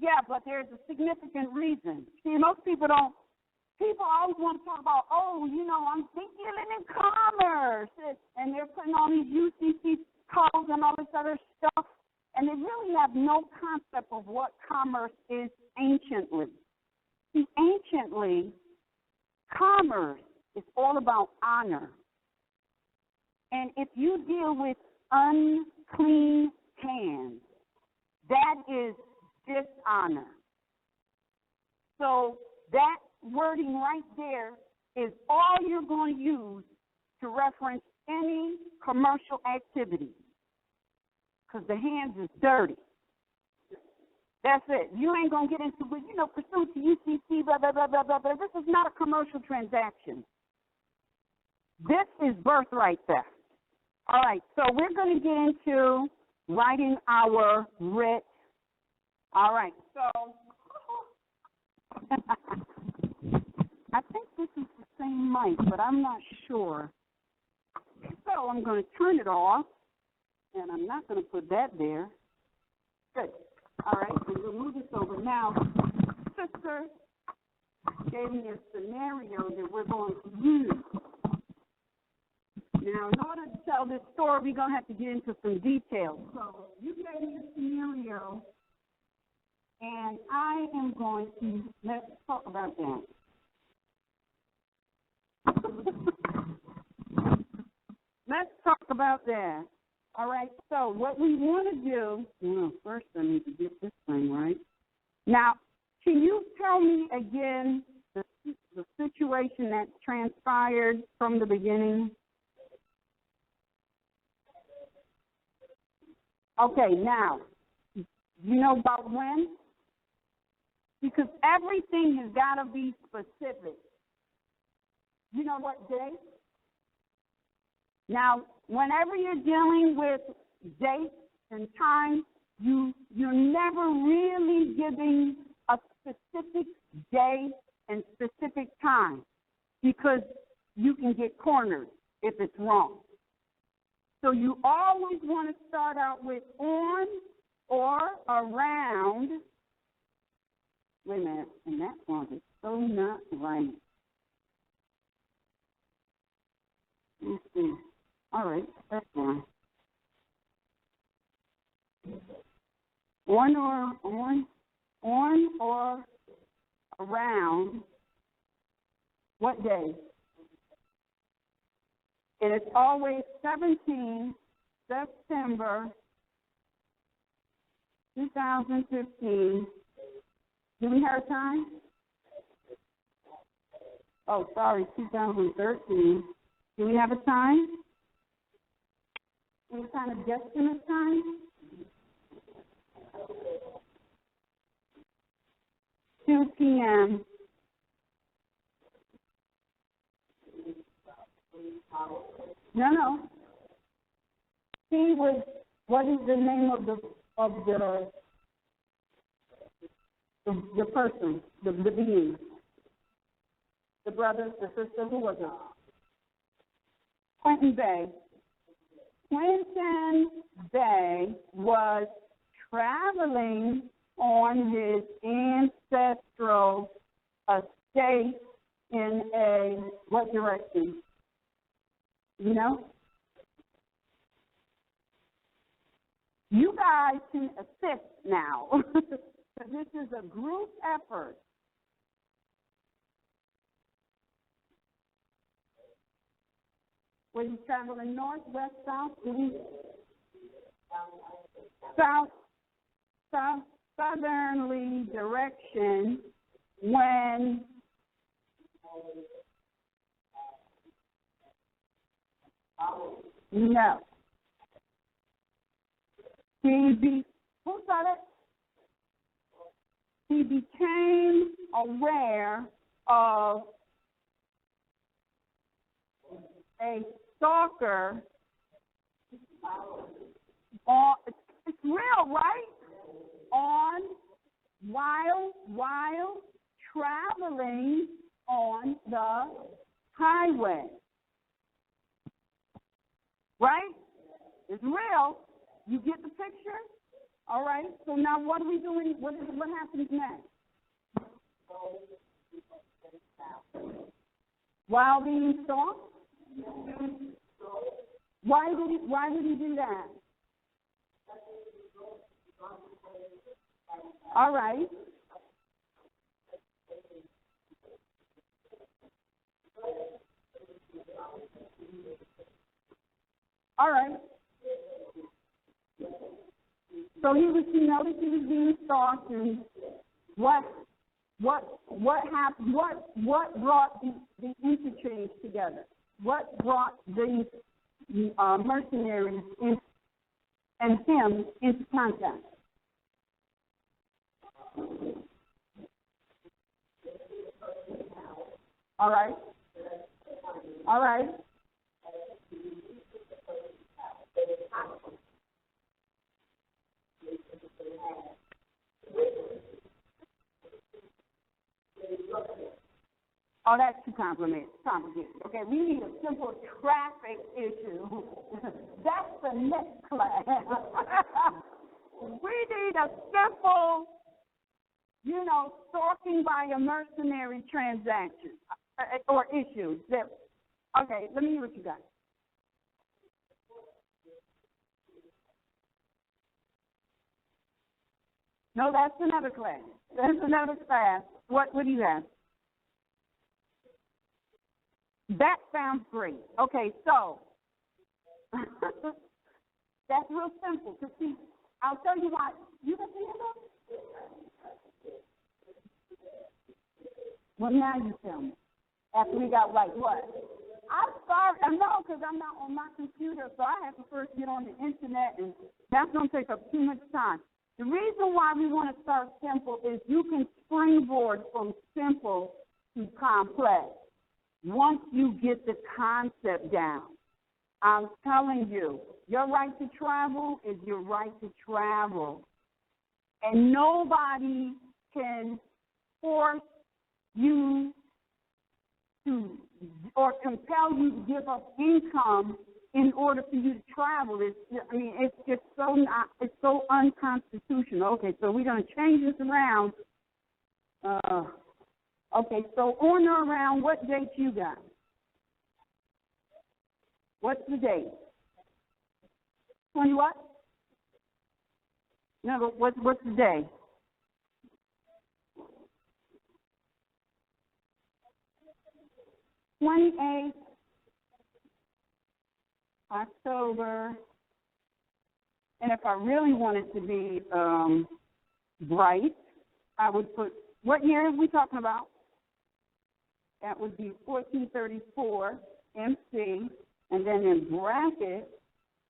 Yeah, but there's a significant reason. See, most people always want to talk about, I'm dealing in commerce. And they're putting all these UCC codes and all this other stuff. And they really have no concept of what commerce is anciently. See, anciently, commerce is all about honor. And if you deal with unclean hands, that is dishonor. So that wording right there is all you're going to use to reference any commercial activity, because the hands is dirty. That's it. You ain't going to get into, pursuant to UCC, blah, blah, blah, blah, blah, blah. This is not a commercial transaction. This is birthright theft. All right, so we're going to get into writing our writ. All right, so I think this is the same mic, but I'm not sure. So I'm going to turn it off, and I'm not going to put that there. Good. All right, and we'll move this over. Now, sister gave me a scenario that we're going to use. Now, in order to tell this story, we're going to have to get into some details. So you gave me a scenario, and I am going to, let's talk about that. Let's talk about that. All right, so what we want to do, first I need to get this thing right. Now, can you tell me again the situation that transpired from the beginning? Okay, now, you know about when? Because everything has got to be specific. You know what day? Now, whenever you're dealing with dates and time, you're never really giving a specific day and specific time, because you can get cornered if it's wrong. So you always want to start out with on or around. Wait a minute, and that font is so not right. Let's see. All right, that's fine. on or around what day? And it's always 17 September 2015. Do we have time? Oh, sorry, 2013. Do we have a time? Any kind of guesstimate time? Two p.m. No. He was. What is the name of the person, the being, the brother, the sister? Who was it? RVBey. Quentin Bey was traveling on his ancestral estate in a what direction? You know? You guys can assist now. This is a group effort. Was he traveling north, west, south, east? Southerly direction when no. Who said it? He became aware of a stalker. It's real, right? While traveling on the highway, right? It's real. You get the picture? All right. So now what are we doing? What happens next? While being stalked? Why did he do that? All right. All right. So he noticed he was being stalked, and what happened? What brought the interchange together? What brought these mercenaries and him into contact? All right. All right. Oh, that's too complicated. Okay, we need a simple traffic issue. That's the next class. We need a simple, stalking by a mercenary transaction or issue. Okay, let me hear what you got. No, that's another class. What do you have? That sounds great. Okay, so that's real simple. To see, I'll tell you what. You can see it. Well, now you tell me. After we got what? I'm sorry. I know because I'm not on my computer, so I have to first get on the internet, and that's going to take up too much time. The reason why we want to start simple is you can springboard from simple to complex once you get the concept down. I'm telling you, your right to travel is your right to travel. And nobody can force you to or compel you to give up income in order for you to travel. It's just it's so unconstitutional. Okay, so we're going to change this around. Okay, so on or around what date you got? What's the date? 20 what? No, but what's the day? October. And if I really wanted to be bright, I would put, what year are we talking about? That would be 1434 MC, and then in bracket,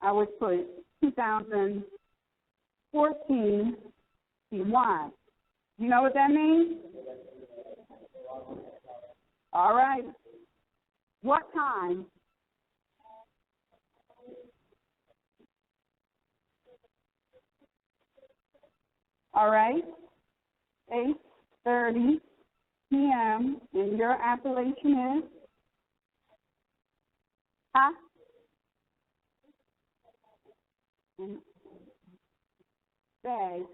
I would put 2014 CY. You know what that means? All right. What time? All right. 8:30 p.m. And your appellation is? Huh? Say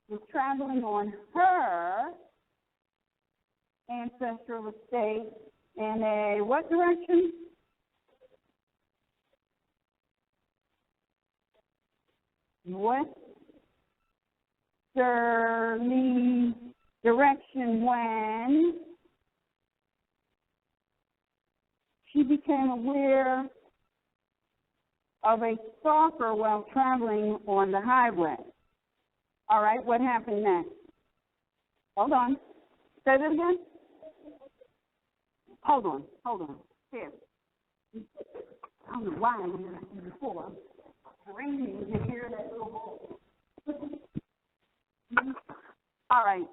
was traveling on her ancestral estate in a what direction? Westerly direction when she became aware of a stalker while traveling on the highway. All right, what happened next? Hold on. Say that again? Hold on. Here. I don't know why I didn't hear that before. Raining, you hear that little... All right.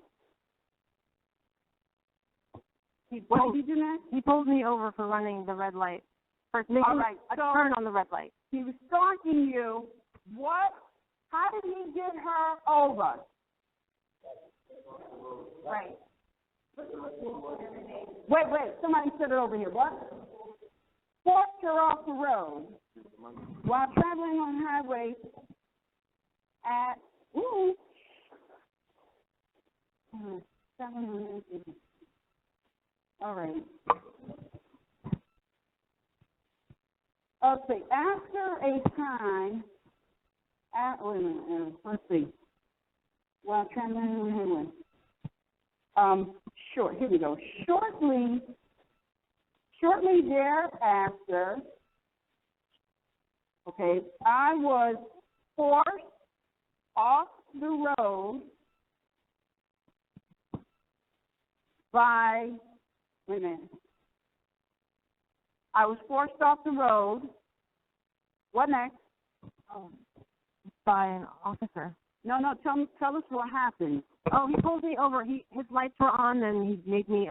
What did he do next? He pulled me over for running the red light. For making a turn on the red light. He was stalking you. What? How did he get her over? Right. Wait. Somebody said it over here. What? Forced her off the road while traveling on highway at 700. All right. Okay, after a time, wait a minute, let's see. Well, traveling on highway. Here we go. Shortly thereafter, okay, I was forced off the road by, wait a minute. I was forced off the road. What next? By an officer. No, tell us what happened. Oh, he pulled me over. His lights were on, and he made me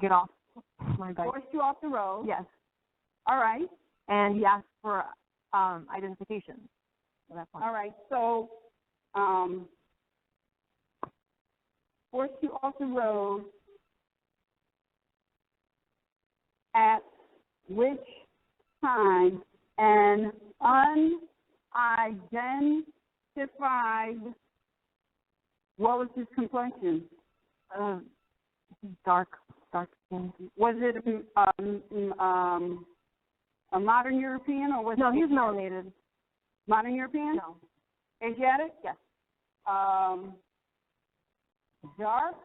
get off my bike. Forced you off the road? Yes. All right. And he asked for identification. So that's fine. All right. So, forced you off the road at which time an unidentified, what was his complexion? Dark skin. Was it a modern European or was No, it? he was melanated. Modern European? No. Asiatic? Yes. Dark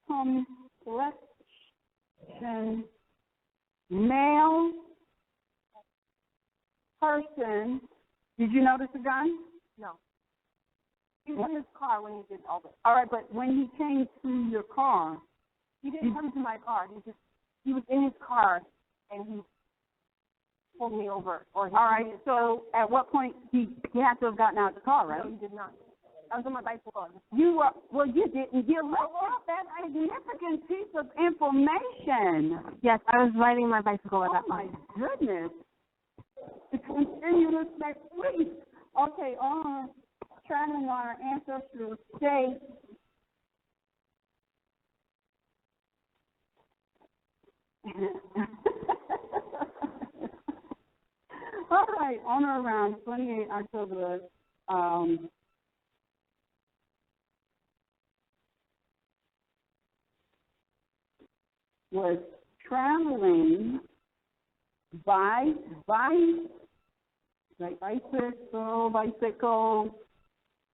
complexion, male person. Did you notice a gun? No. He was in his car when he did all this. All right, but when he came to your car, he didn't come to my car. He was in his car and he pulled me over. All right. So at what point he had to have gotten out of the car, right? No, he did not. I was on my bicycle. You didn't. You left off that significant piece of information. Yes, I was riding my bicycle at that point. Oh my goodness! The continuous next week. Okay, traveling on our ancestral estate. All right, on or around 28 October. Was traveling bicycle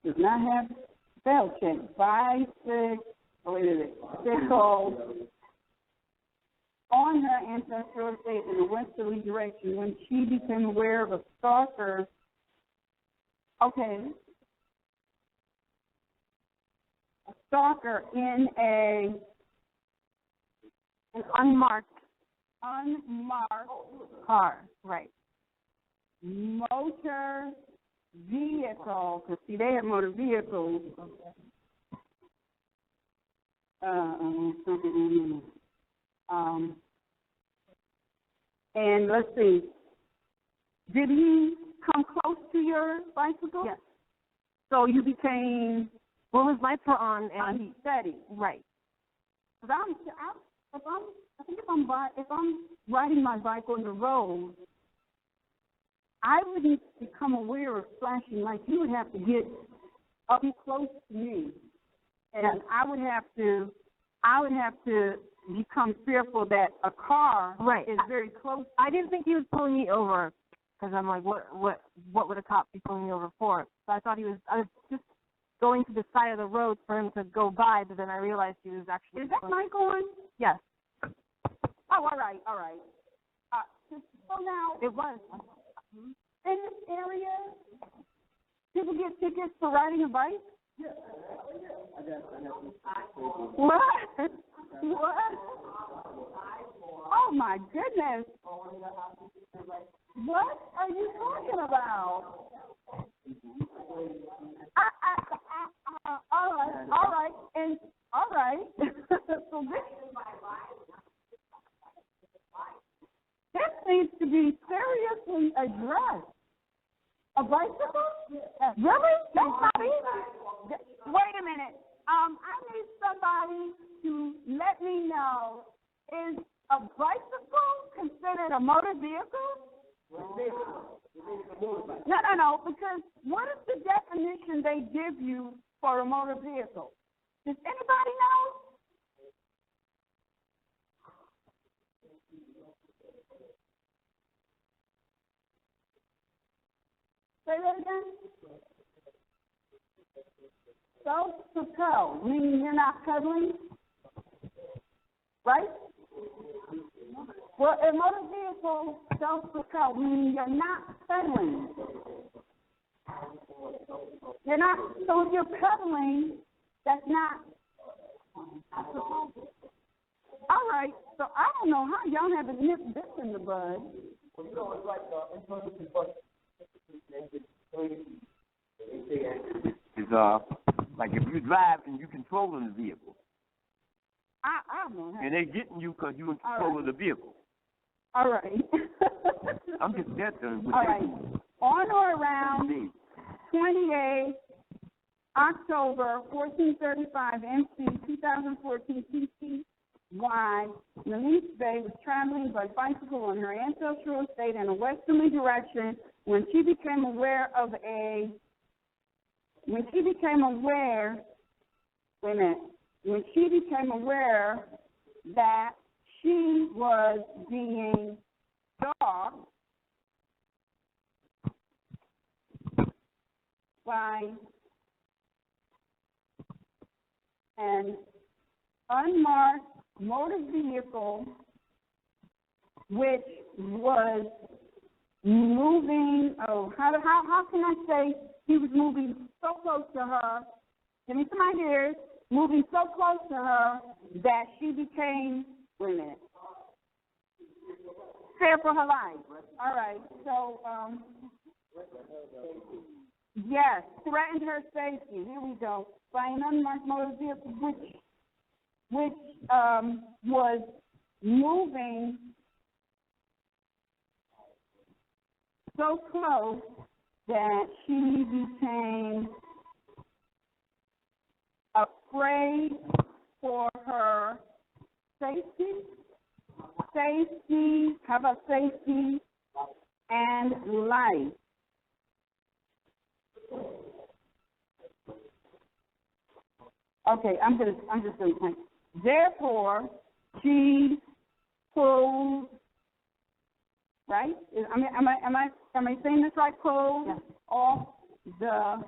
Does not have spell check. 560 on her ancestral estate in a westerly direction when she became aware of a stalker. Okay. A stalker in an unmarked car. Right. Motor vehicle, because see, they have motor vehicles. And let's see, did he come close to your bicycle? Yes. So you became his lights were on and unsteady. Right. Because if I'm riding my bike on the road, I wouldn't become aware of flashing lights. You would have to get up close to me, and I would have to become fearful that a car is very close. I didn't think he was pulling me over because I'm like, what would a cop be pulling me over for? So I thought I was just going to the side of the road for him to go by, but then I realized he was actually. Is that mic on? Yes. Oh, all right. So now it was. In this area, people get tickets for riding a bike? What? Oh, my goodness. What are you talking about? All right. So this needs to be seriously addressed. A bicycle? Really? That's not even. Wait a minute. I need somebody to let me know, is a bicycle considered a motor vehicle? No, because what is the definition they give you for a motor vehicle? Does anybody know? Say that again? Self-propel, meaning you're not pedaling, right? Well, a motor vehicle, self-propel, meaning you're not pedaling. You're not, so if you're pedaling, that's not. All right, so I don't know how y'all haven't nipped this in the bud. Well, you know, it's like it's like if you drive and you controlling the vehicle. I don't know. And they getting you because you in control of the vehicle. All right. I'm just there to. All right. On or around 28 October 1435 MC 2014 TCY, RVBey was traveling by bicycle on her ancestral estate in a westerly direction when she became aware that she was being stalked by an unmarked motor vehicle which was moving, how can I say he was moving so close to her, give me some ideas, moving so close to her that she became, wait a minute, fear for her life. All right, so, yes, threatened her safety. Here we go. By an unmarked motor vehicle which was moving so close that she became afraid for her safety, how about safety and life? Okay, I'm just going to think. Therefore, she pulled. Right? Am I saying this right? Pulled off the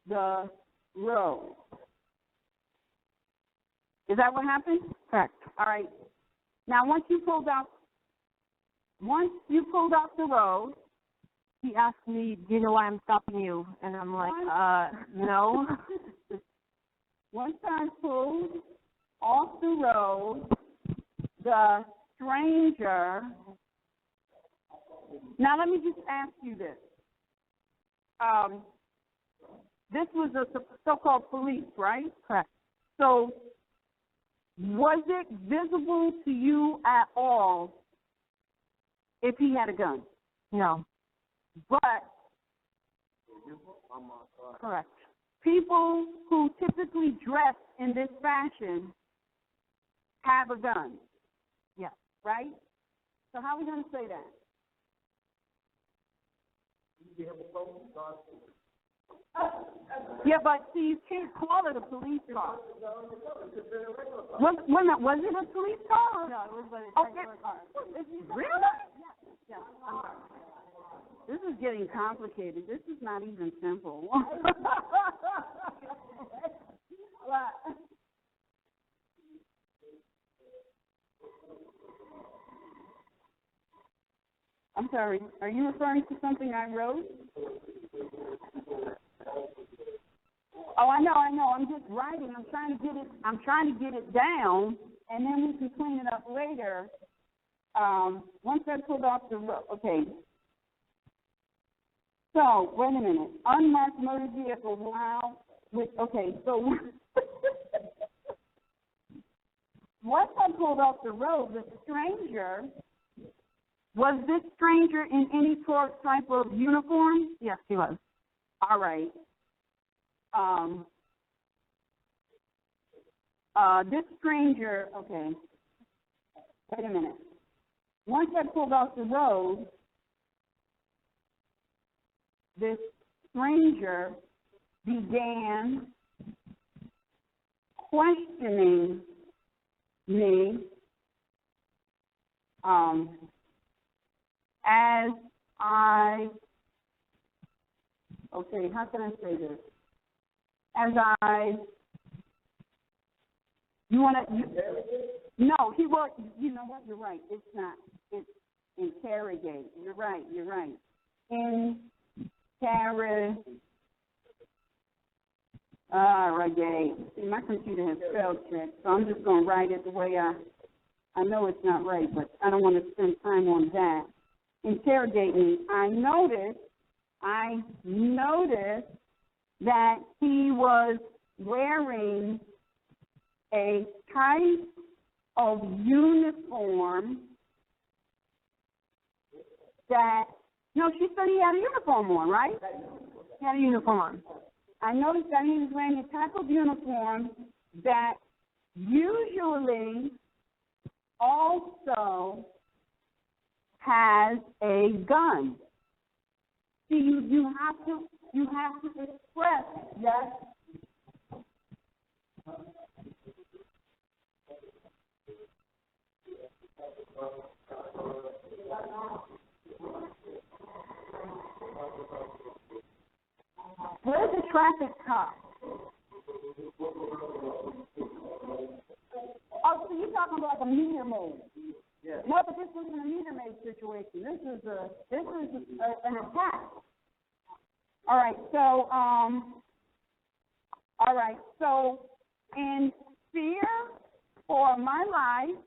the road. Is that what happened? Correct. All right. Now, once you pulled off the road, he asked me, "Do you know why I'm stopping you?" And I'm like, no. Once I pulled off the road, the stranger. Now, let me just ask you this. This was a so-called police, right? Correct. So, was it visible to you at all if he had a gun? No. But Correct. people who typically dress in this fashion have a gun. Yes. Right? So how are we going to say that? Yeah, but see, you can't call it a police car. Was it a police car? No, it was a regular car. Really? Yes. This is getting complicated. This is not even simple. I'm sorry. Are you referring to something I wrote? Oh, I know. I'm just writing. I'm trying to get it down, and then we can clean it up later. Once I pulled off the road. Okay. So, wait a minute. Unmarked motor vehicle while with, okay, so once I pulled off the road, the stranger, was this stranger in any type of uniform? Yes, he was. All right. This stranger, okay, wait a minute. Once I pulled off the road, this stranger began questioning me as I, okay, how can I say this? As I, no, he was, you know what, you're right, it's not, it's interrogate, you're right. Interrogate. See, my computer has spell check, so I'm just going to write it the way I know it's not right, but I don't want to spend time on that. Interrogate me. I noticed that he was wearing a type of uniform that, no, she said he had a uniform on, right? He had a uniform on. I noticed that he was wearing a type of uniform that usually also has a gun. See, you have to express, yes. Where's the traffic cop? Oh, so you're talking about a meter maid? Yeah. No, but this wasn't a meter maid situation. This is an attack. All right. So in fear for my life,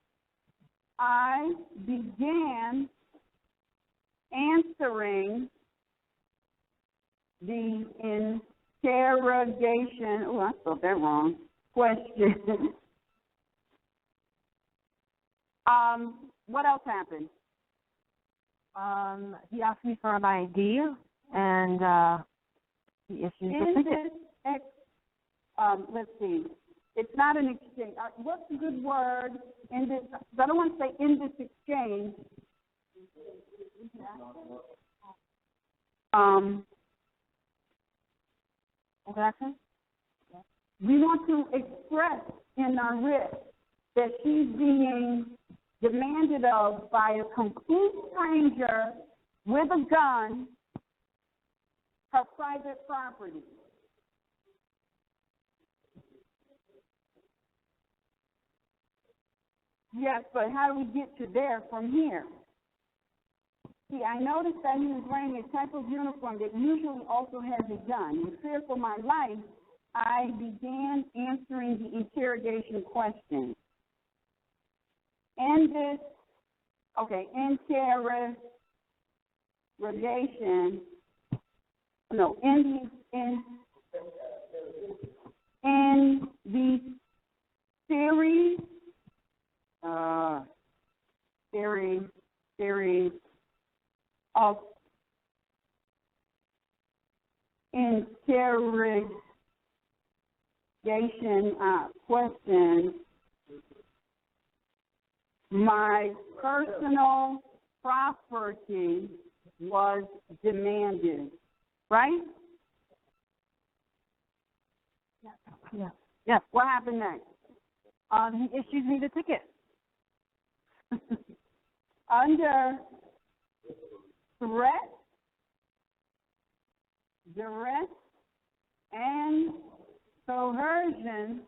I began answering the interrogation. Oh, I spelled that wrong. Question. What else happened? He asked me for my ID, and he issued the ticket. Let's see. It's not an exchange. What's a good word in this? I don't want to say in this exchange. Interaction? We want to express in our writ that she's being demanded of by a complete stranger with a gun her private property. Yes, but how do we get to there from here? See, I noticed that he was wearing a type of uniform that usually also has a gun. In fear for my life, I began answering the interrogation question. Interrogation, in the series of interrogation questions, my personal property was demanded, right? Yeah. Yes. What happened next? He issued me the ticket. Under threat, duress, and coercion,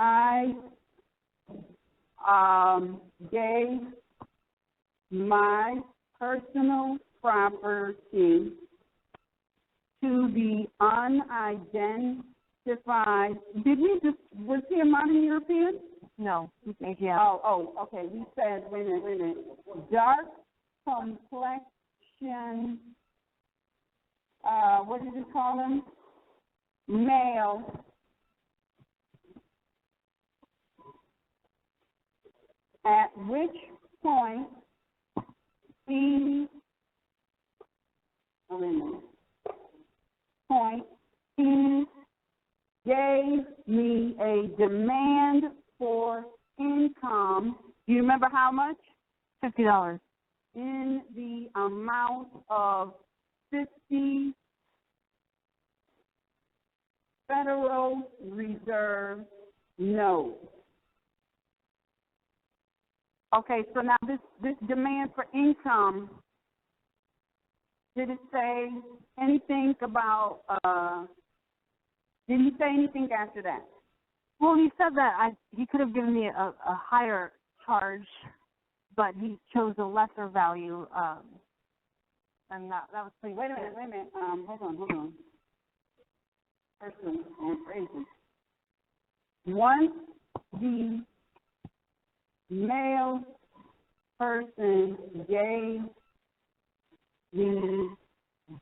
I gave my personal property to the unidentified. Was he a modern European? No, he's Asian. Oh, okay. We said, wait a minute. Dark complexion, what did you call him? Male. At which point he gave me a demand for income. Do you remember how much? $50. In the amount of 50 Federal Reserve notes. Okay, so now this demand for income, did it say anything about, did he say anything after that? Well, he said that he could have given me a higher charge, but he chose a lesser value, and that was pretty. Wait a minute. Hold on. Person on crazy. Once the male person gave the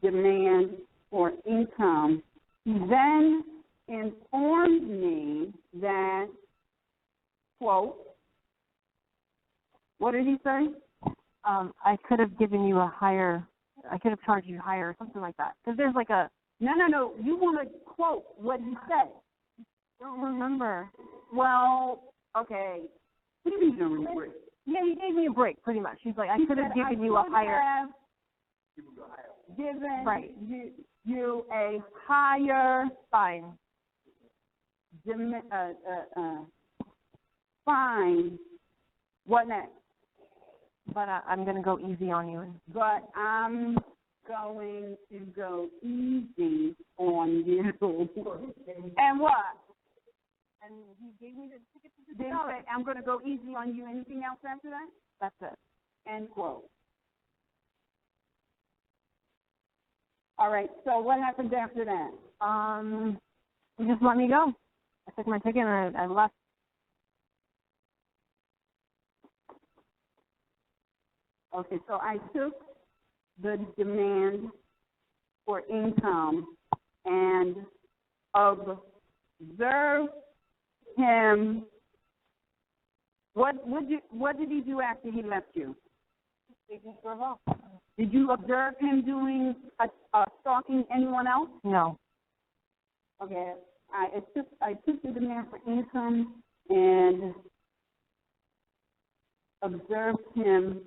demand for income, he then informed me that, quote, what did he say? I could have given you I could have charged you higher or something like that. Because there's like a... No. You want to quote what he said. I don't remember. Well, okay. What do you mean you don't remember? Yeah, he gave me a break, pretty much. He's like, I could have given you a higher... Given right. you a higher fine. Fine. What next? But I'm going to go easy on you. But I'm going to go easy on you. And what? And he gave me the ticket to the Then say, I'm going to go easy on you. Anything else after that? That's it. End quote. All right, so what happened after that? He just let me go. I took my ticket and I left. Okay, so I took the demand for income and observed him. What did he do after he left you? Did you observe him doing stalking anyone else? No. Okay, I took the demand for income and observed him.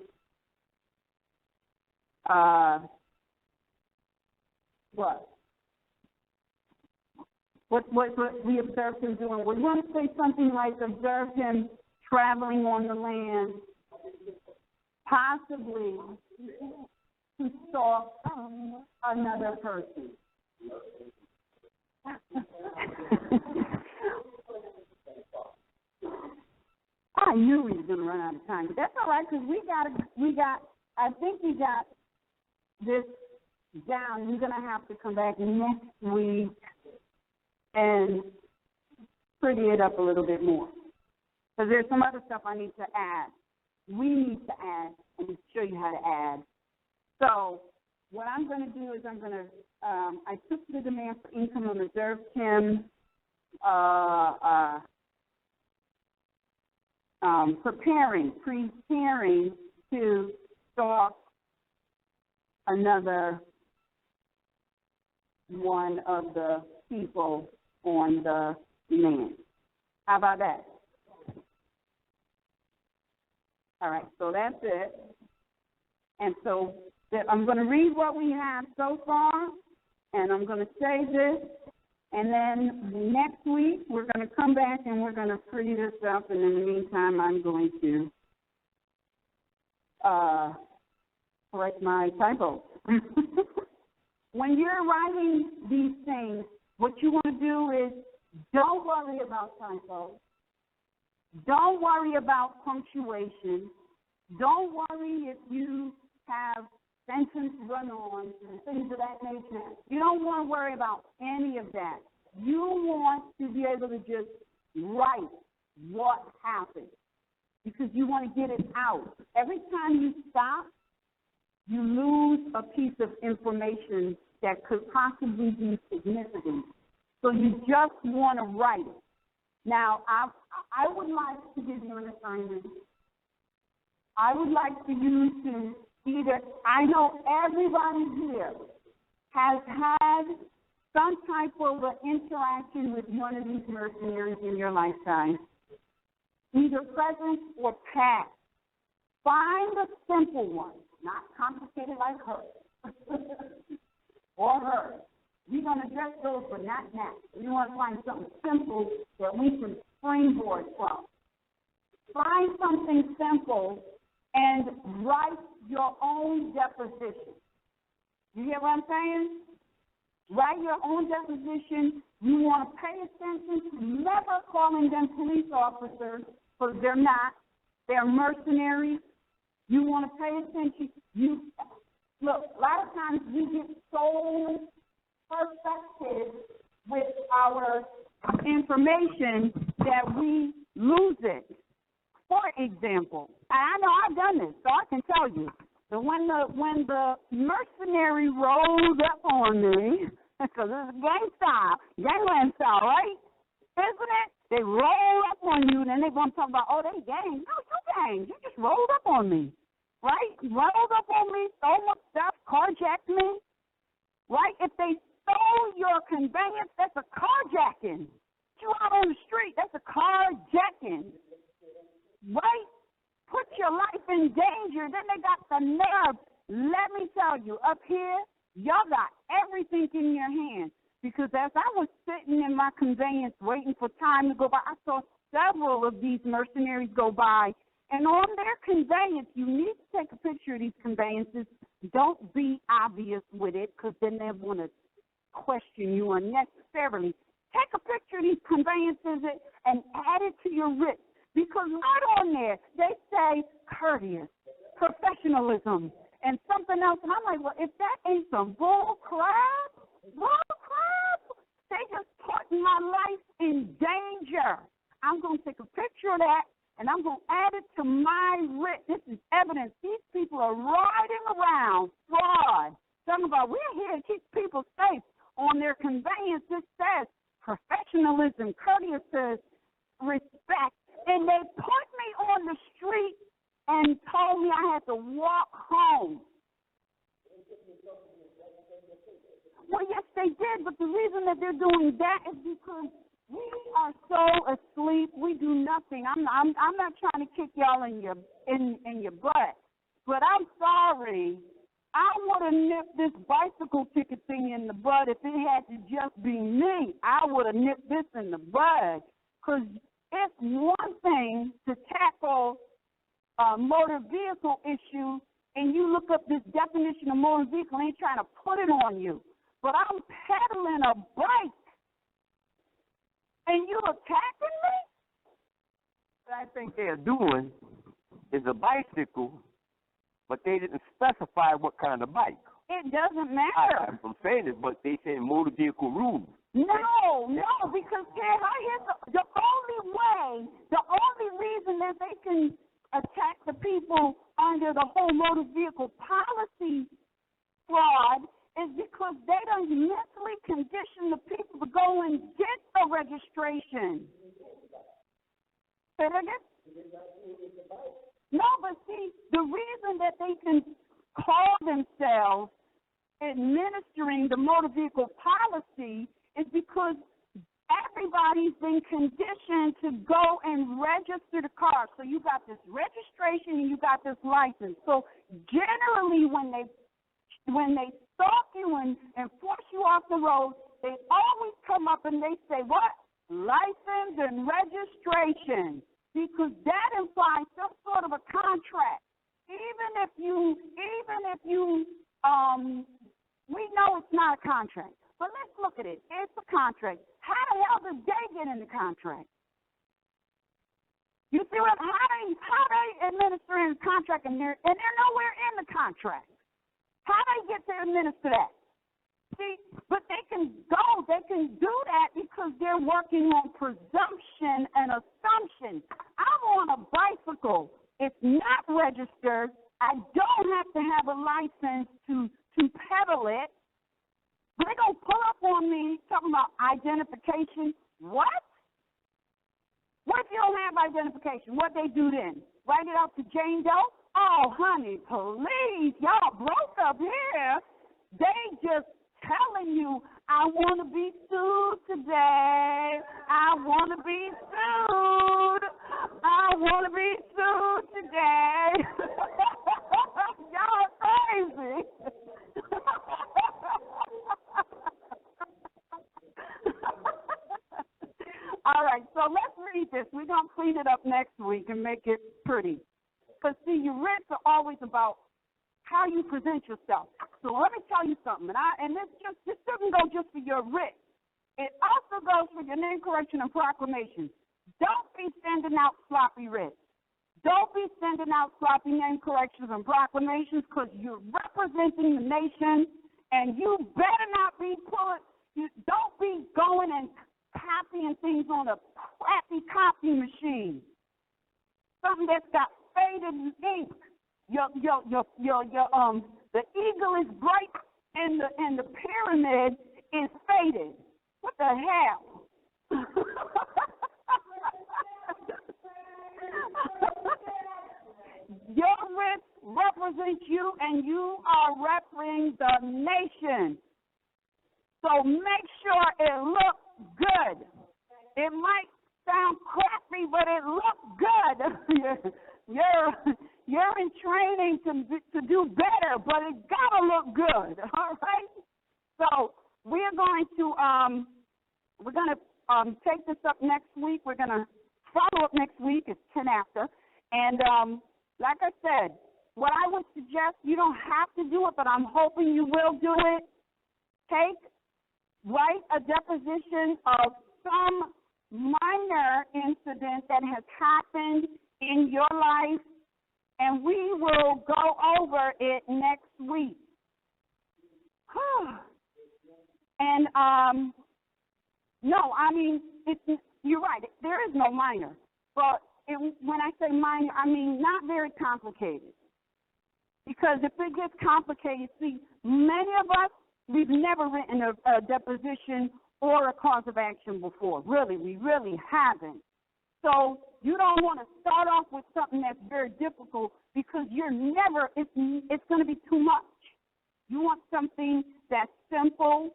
What we observed him doing? We want to say something like observed him traveling on the land, possibly to stalk another person. I knew we was going to run out of time, but that's all right because I think we got this down. We're going to have to come back next week and pretty it up a little bit more because there's some other stuff I need to add. We need to add and show you how to add. So what I'm going to do is I took the demand for income and reserved him preparing to start another one of the people on the demand. How about that? All right, so that's it. And so I'm going to read what we have so far, and I'm going to say this, and then next week we're going to come back and we're going to pretty this up, and in the meantime I'm going to correct my typos. When you're writing these things, what you want to do is don't worry about typos. Don't worry about punctuation. Don't worry if you have sentence run-ons and things of that nature. You don't want to worry about any of that. You want to be able to just write what happened because you want to get it out. Every time you stop, you lose a piece of information that could possibly be significant. So you just want to write it. Now, I would like to give you an assignment. I would like for you to either, I know everybody here has had some type of interaction with one of these mercenaries in your lifetime, either present or past. Find a simple one, not complicated like her or her. We're going to address those, but not now. We want to find something simple that we can springboard from. Find something simple and write your own deposition. You hear what I'm saying? Write your own deposition. You want to pay attention to never calling them police officers, because they're not. They're mercenaries. You want to pay attention. Look, a lot of times we get so perfected with our information that we lose it. For example, I know I've done this, so I can tell you. So when the mercenary rolls up on me, because it's gangland style, right? Isn't it? They roll up on you, and then they're going to talk about, oh, they gang. No, you gang. You just rolled up on me, right? Rolled up on me, stole my stuff, carjacked me, right? If they stole your conveyance, that's a carjacking. You out on the street, that's a carjacking, right? Put your life in danger. Then they got the nerve. Let me tell you, up here, y'all got everything in your hands. Because as I was sitting in my conveyance waiting for time to go by, I saw several of these mercenaries go by. And on their conveyance, you need to take a picture of these conveyances. Don't be obvious with it, because then they want to question you unnecessarily. Take a picture of these conveyances and add it to your writ. Because right on there, they say courteous, professionalism, and something else. And I'm like, well, if that ain't some bull crap, they just put my life in danger. I'm going to take a picture of that, and I'm going to add it to my writ. This is evidence. These people are riding around fraud. Talking about, we're here to keep people safe. On their conveyance, it says professionalism, courteousness, respect. And they put me on the street and told me I had to walk home. Well, yes, they did, but the reason that they're doing that is because we are so asleep. We do nothing. I'm not trying to kick y'all in your butt, but I'm sorry. I would have nipped this bicycle ticket thing in the bud if it had to just be me. I would have nipped this in the bud, because it's one thing to tackle a motor vehicle issue and you look up this definition of motor vehicle and ain't trying to put it on you. But I'm pedaling a bike and you attacking me? I think they're doing is a bicycle, but they didn't specify what kind of bike. It doesn't matter. I'm saying this, but they say motor vehicle rules. No, because here's the only reason that they can attack the people under the whole motor vehicle policy fraud is because they don't mentally condition the people to go and get the registration. Say that again? No, but see, the reason that they can call themselves administering the motor vehicle policy is because everybody's been conditioned to go and register the car. So you got this registration and you got this license. So generally when they stop you and force you off the road, they always come up and they say, what? License and registration. Because that implies some sort of a contract. Even if you we know it's not a contract. But let's look at it. It's a contract. How the hell did they get in the contract? You see what? How they administering the contract and they're nowhere in the contract. How they get to administer that? See, but they can do that because they're working on presumption and assumption. I'm on a bicycle. It's not registered. I don't have to have a license to pedal it. They're going to pull up on me talking about identification. What? What if you don't have identification? What they do then? Write it out to Jane Doe? Oh, honey, please. Y'all broke up here. They just telling you, I want to be sued today. I want to be sued. I want to be sued today. Y'all crazy. All right, so let's read this. We're going to clean it up next week and make it pretty. Because, see, your writs are always about how you present yourself. So let me tell you something, and this doesn't go just for your writ. It also goes for your name correction and proclamations. Don't be sending out sloppy writs. Don't be sending out sloppy name corrections and proclamations because you're representing the nation, and you better not be don't be going and copying things on a crappy copy machine. Something that's got faded ink. The eagle is bright and the pyramid is faded. What the hell? Your writs represent you, and you are representing the nation. So make sure it looks good. It might sound crappy, but it looks good. You're in training to do better, but it gotta look good. All right. So we're going to take this up next week. We're gonna follow up next week. It's 10 after, and like I said, what I would suggest, you don't have to do it, but I'm hoping you will do it. Write a deposition of some minor incident that has happened in your life, and we will go over it next week. And, no, I mean, you're right. There is no minor. But when I say minor, I mean not very complicated. Because if it gets complicated, see, many of us, we've never written a deposition or a cause of action before. Really, we really haven't. So you don't want to start off with something that's very difficult because it's going to be too much. You want something that's simple,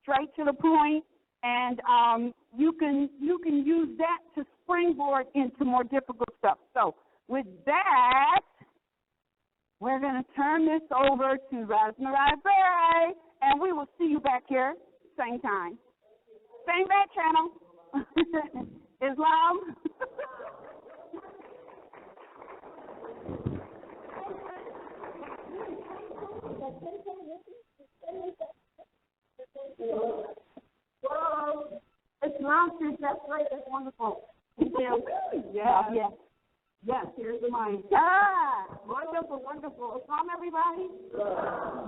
straight to the point, and you can use that to springboard into more difficult stuff. So with that, we're going to turn this over to RVBey, and we will see you back here, same time. Same bad channel. Islam. Islam says that's right, that's wonderful. you. Yeah. Yes, here's the mic. Ah, wonderful, wonderful. Islam, everybody?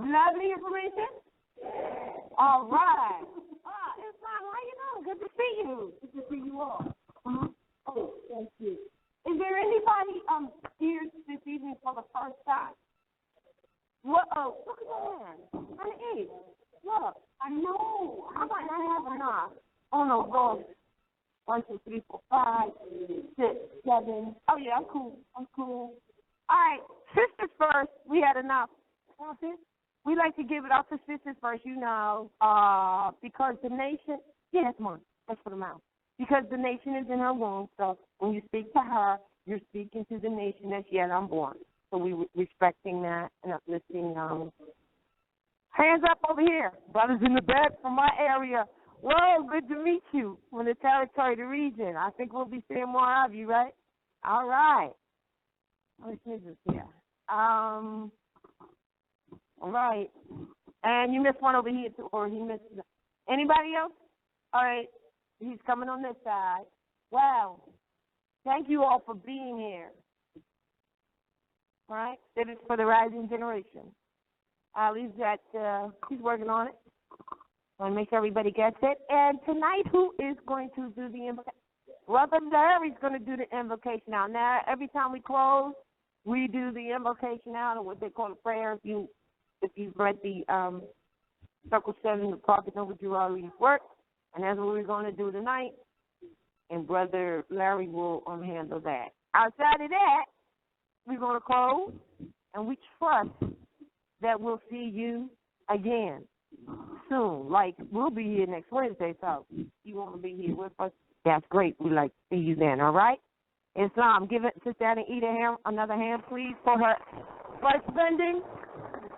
Lovely information? All right. Islam, how you doing? Good to see you. Good to see you all. Oh, thank you. Is there anybody here this evening for the first time? Whoa, look at that man. Kind of age. Look, I know. How about not have enough? Oh, no, go. 1, 2, 3, 4, 5, 6, 7. Oh, yeah, I'm cool. All right, sisters first. We had enough. We like to give it up for sisters first, you know, because the nation, that's mine. That's for the mouth. Because the nation is in her womb, so when you speak to her, you're speaking to the nation that's yet unborn. So we respecting that and uplifting. Hands up over here. Brothers in the back from my area. Whoa, good to meet you from the territory, the region. I think we'll be seeing more of you, right? All right. Where's Mrs. here? All right. And you missed one over here, too, or he missed. Anybody else? All right. He's coming on this side. Wow. Thank you all for being here. All right. That is for the rising generation. Ali's he's working on it. I want to make sure everybody gets it. And tonight, who is going to do the invocation? Brother Larry's going to do the invocation out. Now, every time we close, we do the invocation out, or what they call the prayer. If you've read the Circle 7, the Prophet Noble Jewelry's work, and that's what we're going to do tonight. And Brother Larry will handle that. Outside of that, we're going to close, and we trust that we'll see you again soon. Like, we'll be here next Wednesday, so you want to be here with us? That's great. We'd like to see you then, all right? Islam, give it to Sister Anita another hand, please, for her first spending.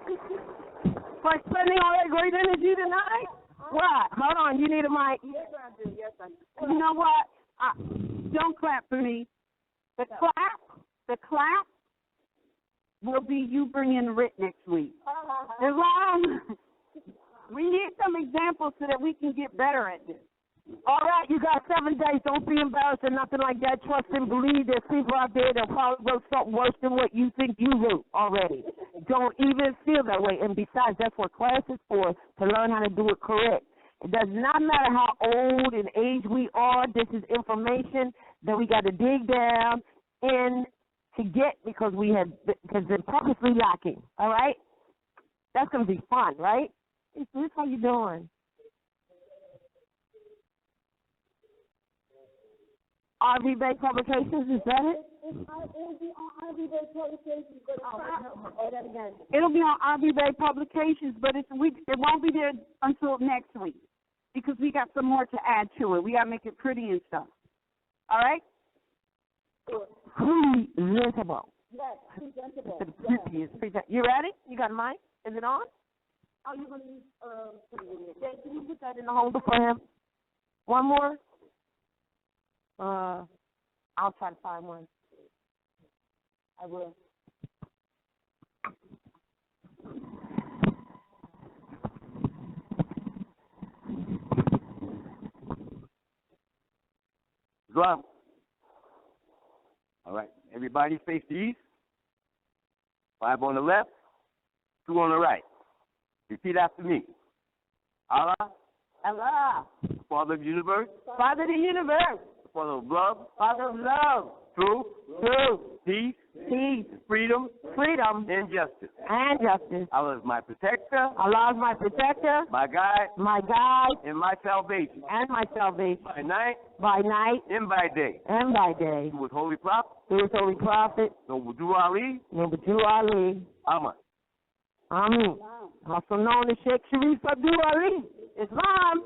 For spending all that great energy tonight? What? Hold on, you need a mic. Yes, I do. You know what? Don't clap for me. The clap will be you bringing Rick next week. Islam, we need some examples so that we can get better at this. All right, you got 7 days. Don't be embarrassed or nothing like that. Trust and believe there's people out there that probably wrote something worse than what you think you wrote already. Don't even feel that way. And besides, that's what class is for, to learn how to do it correct. It does not matter how old in age we are. This is information that we got to dig down in to get because they're purposely lacking. All right? That's going to be fun, right? This how you doing? RVBey Publications, is that it? It'll be on RVBey Publications, but that again. It'll be on RVBey Publications, but it won't be there until next week because we got some more to add to it. We got to make it pretty and stuff. All right? Presentable. Yes, presentable. You ready? You got a mic? Is it on? Oh, you're going to use, can you put that in the holder for him? One more? I'll try to find one. I will. Drum. All right. Everybody face the east. 5 on the left, 2 on the right. Repeat after me. Allah. Allah. Father of the universe. Father of the universe. Father of love. Father of love. Truth. Truth. Peace. Peace. Freedom. Freedom. And justice. And justice. Allah is my protector. Allah is my protector. My guide. My guide. And my salvation. And my salvation. By night. By night. And by day. And by day. Through his holy prophet. Through his holy prophet. Noble Drew Ali. Noble Drew Ali. Amen. Amen. Also known as Sheikh Sharif Abdul Ali. Islam.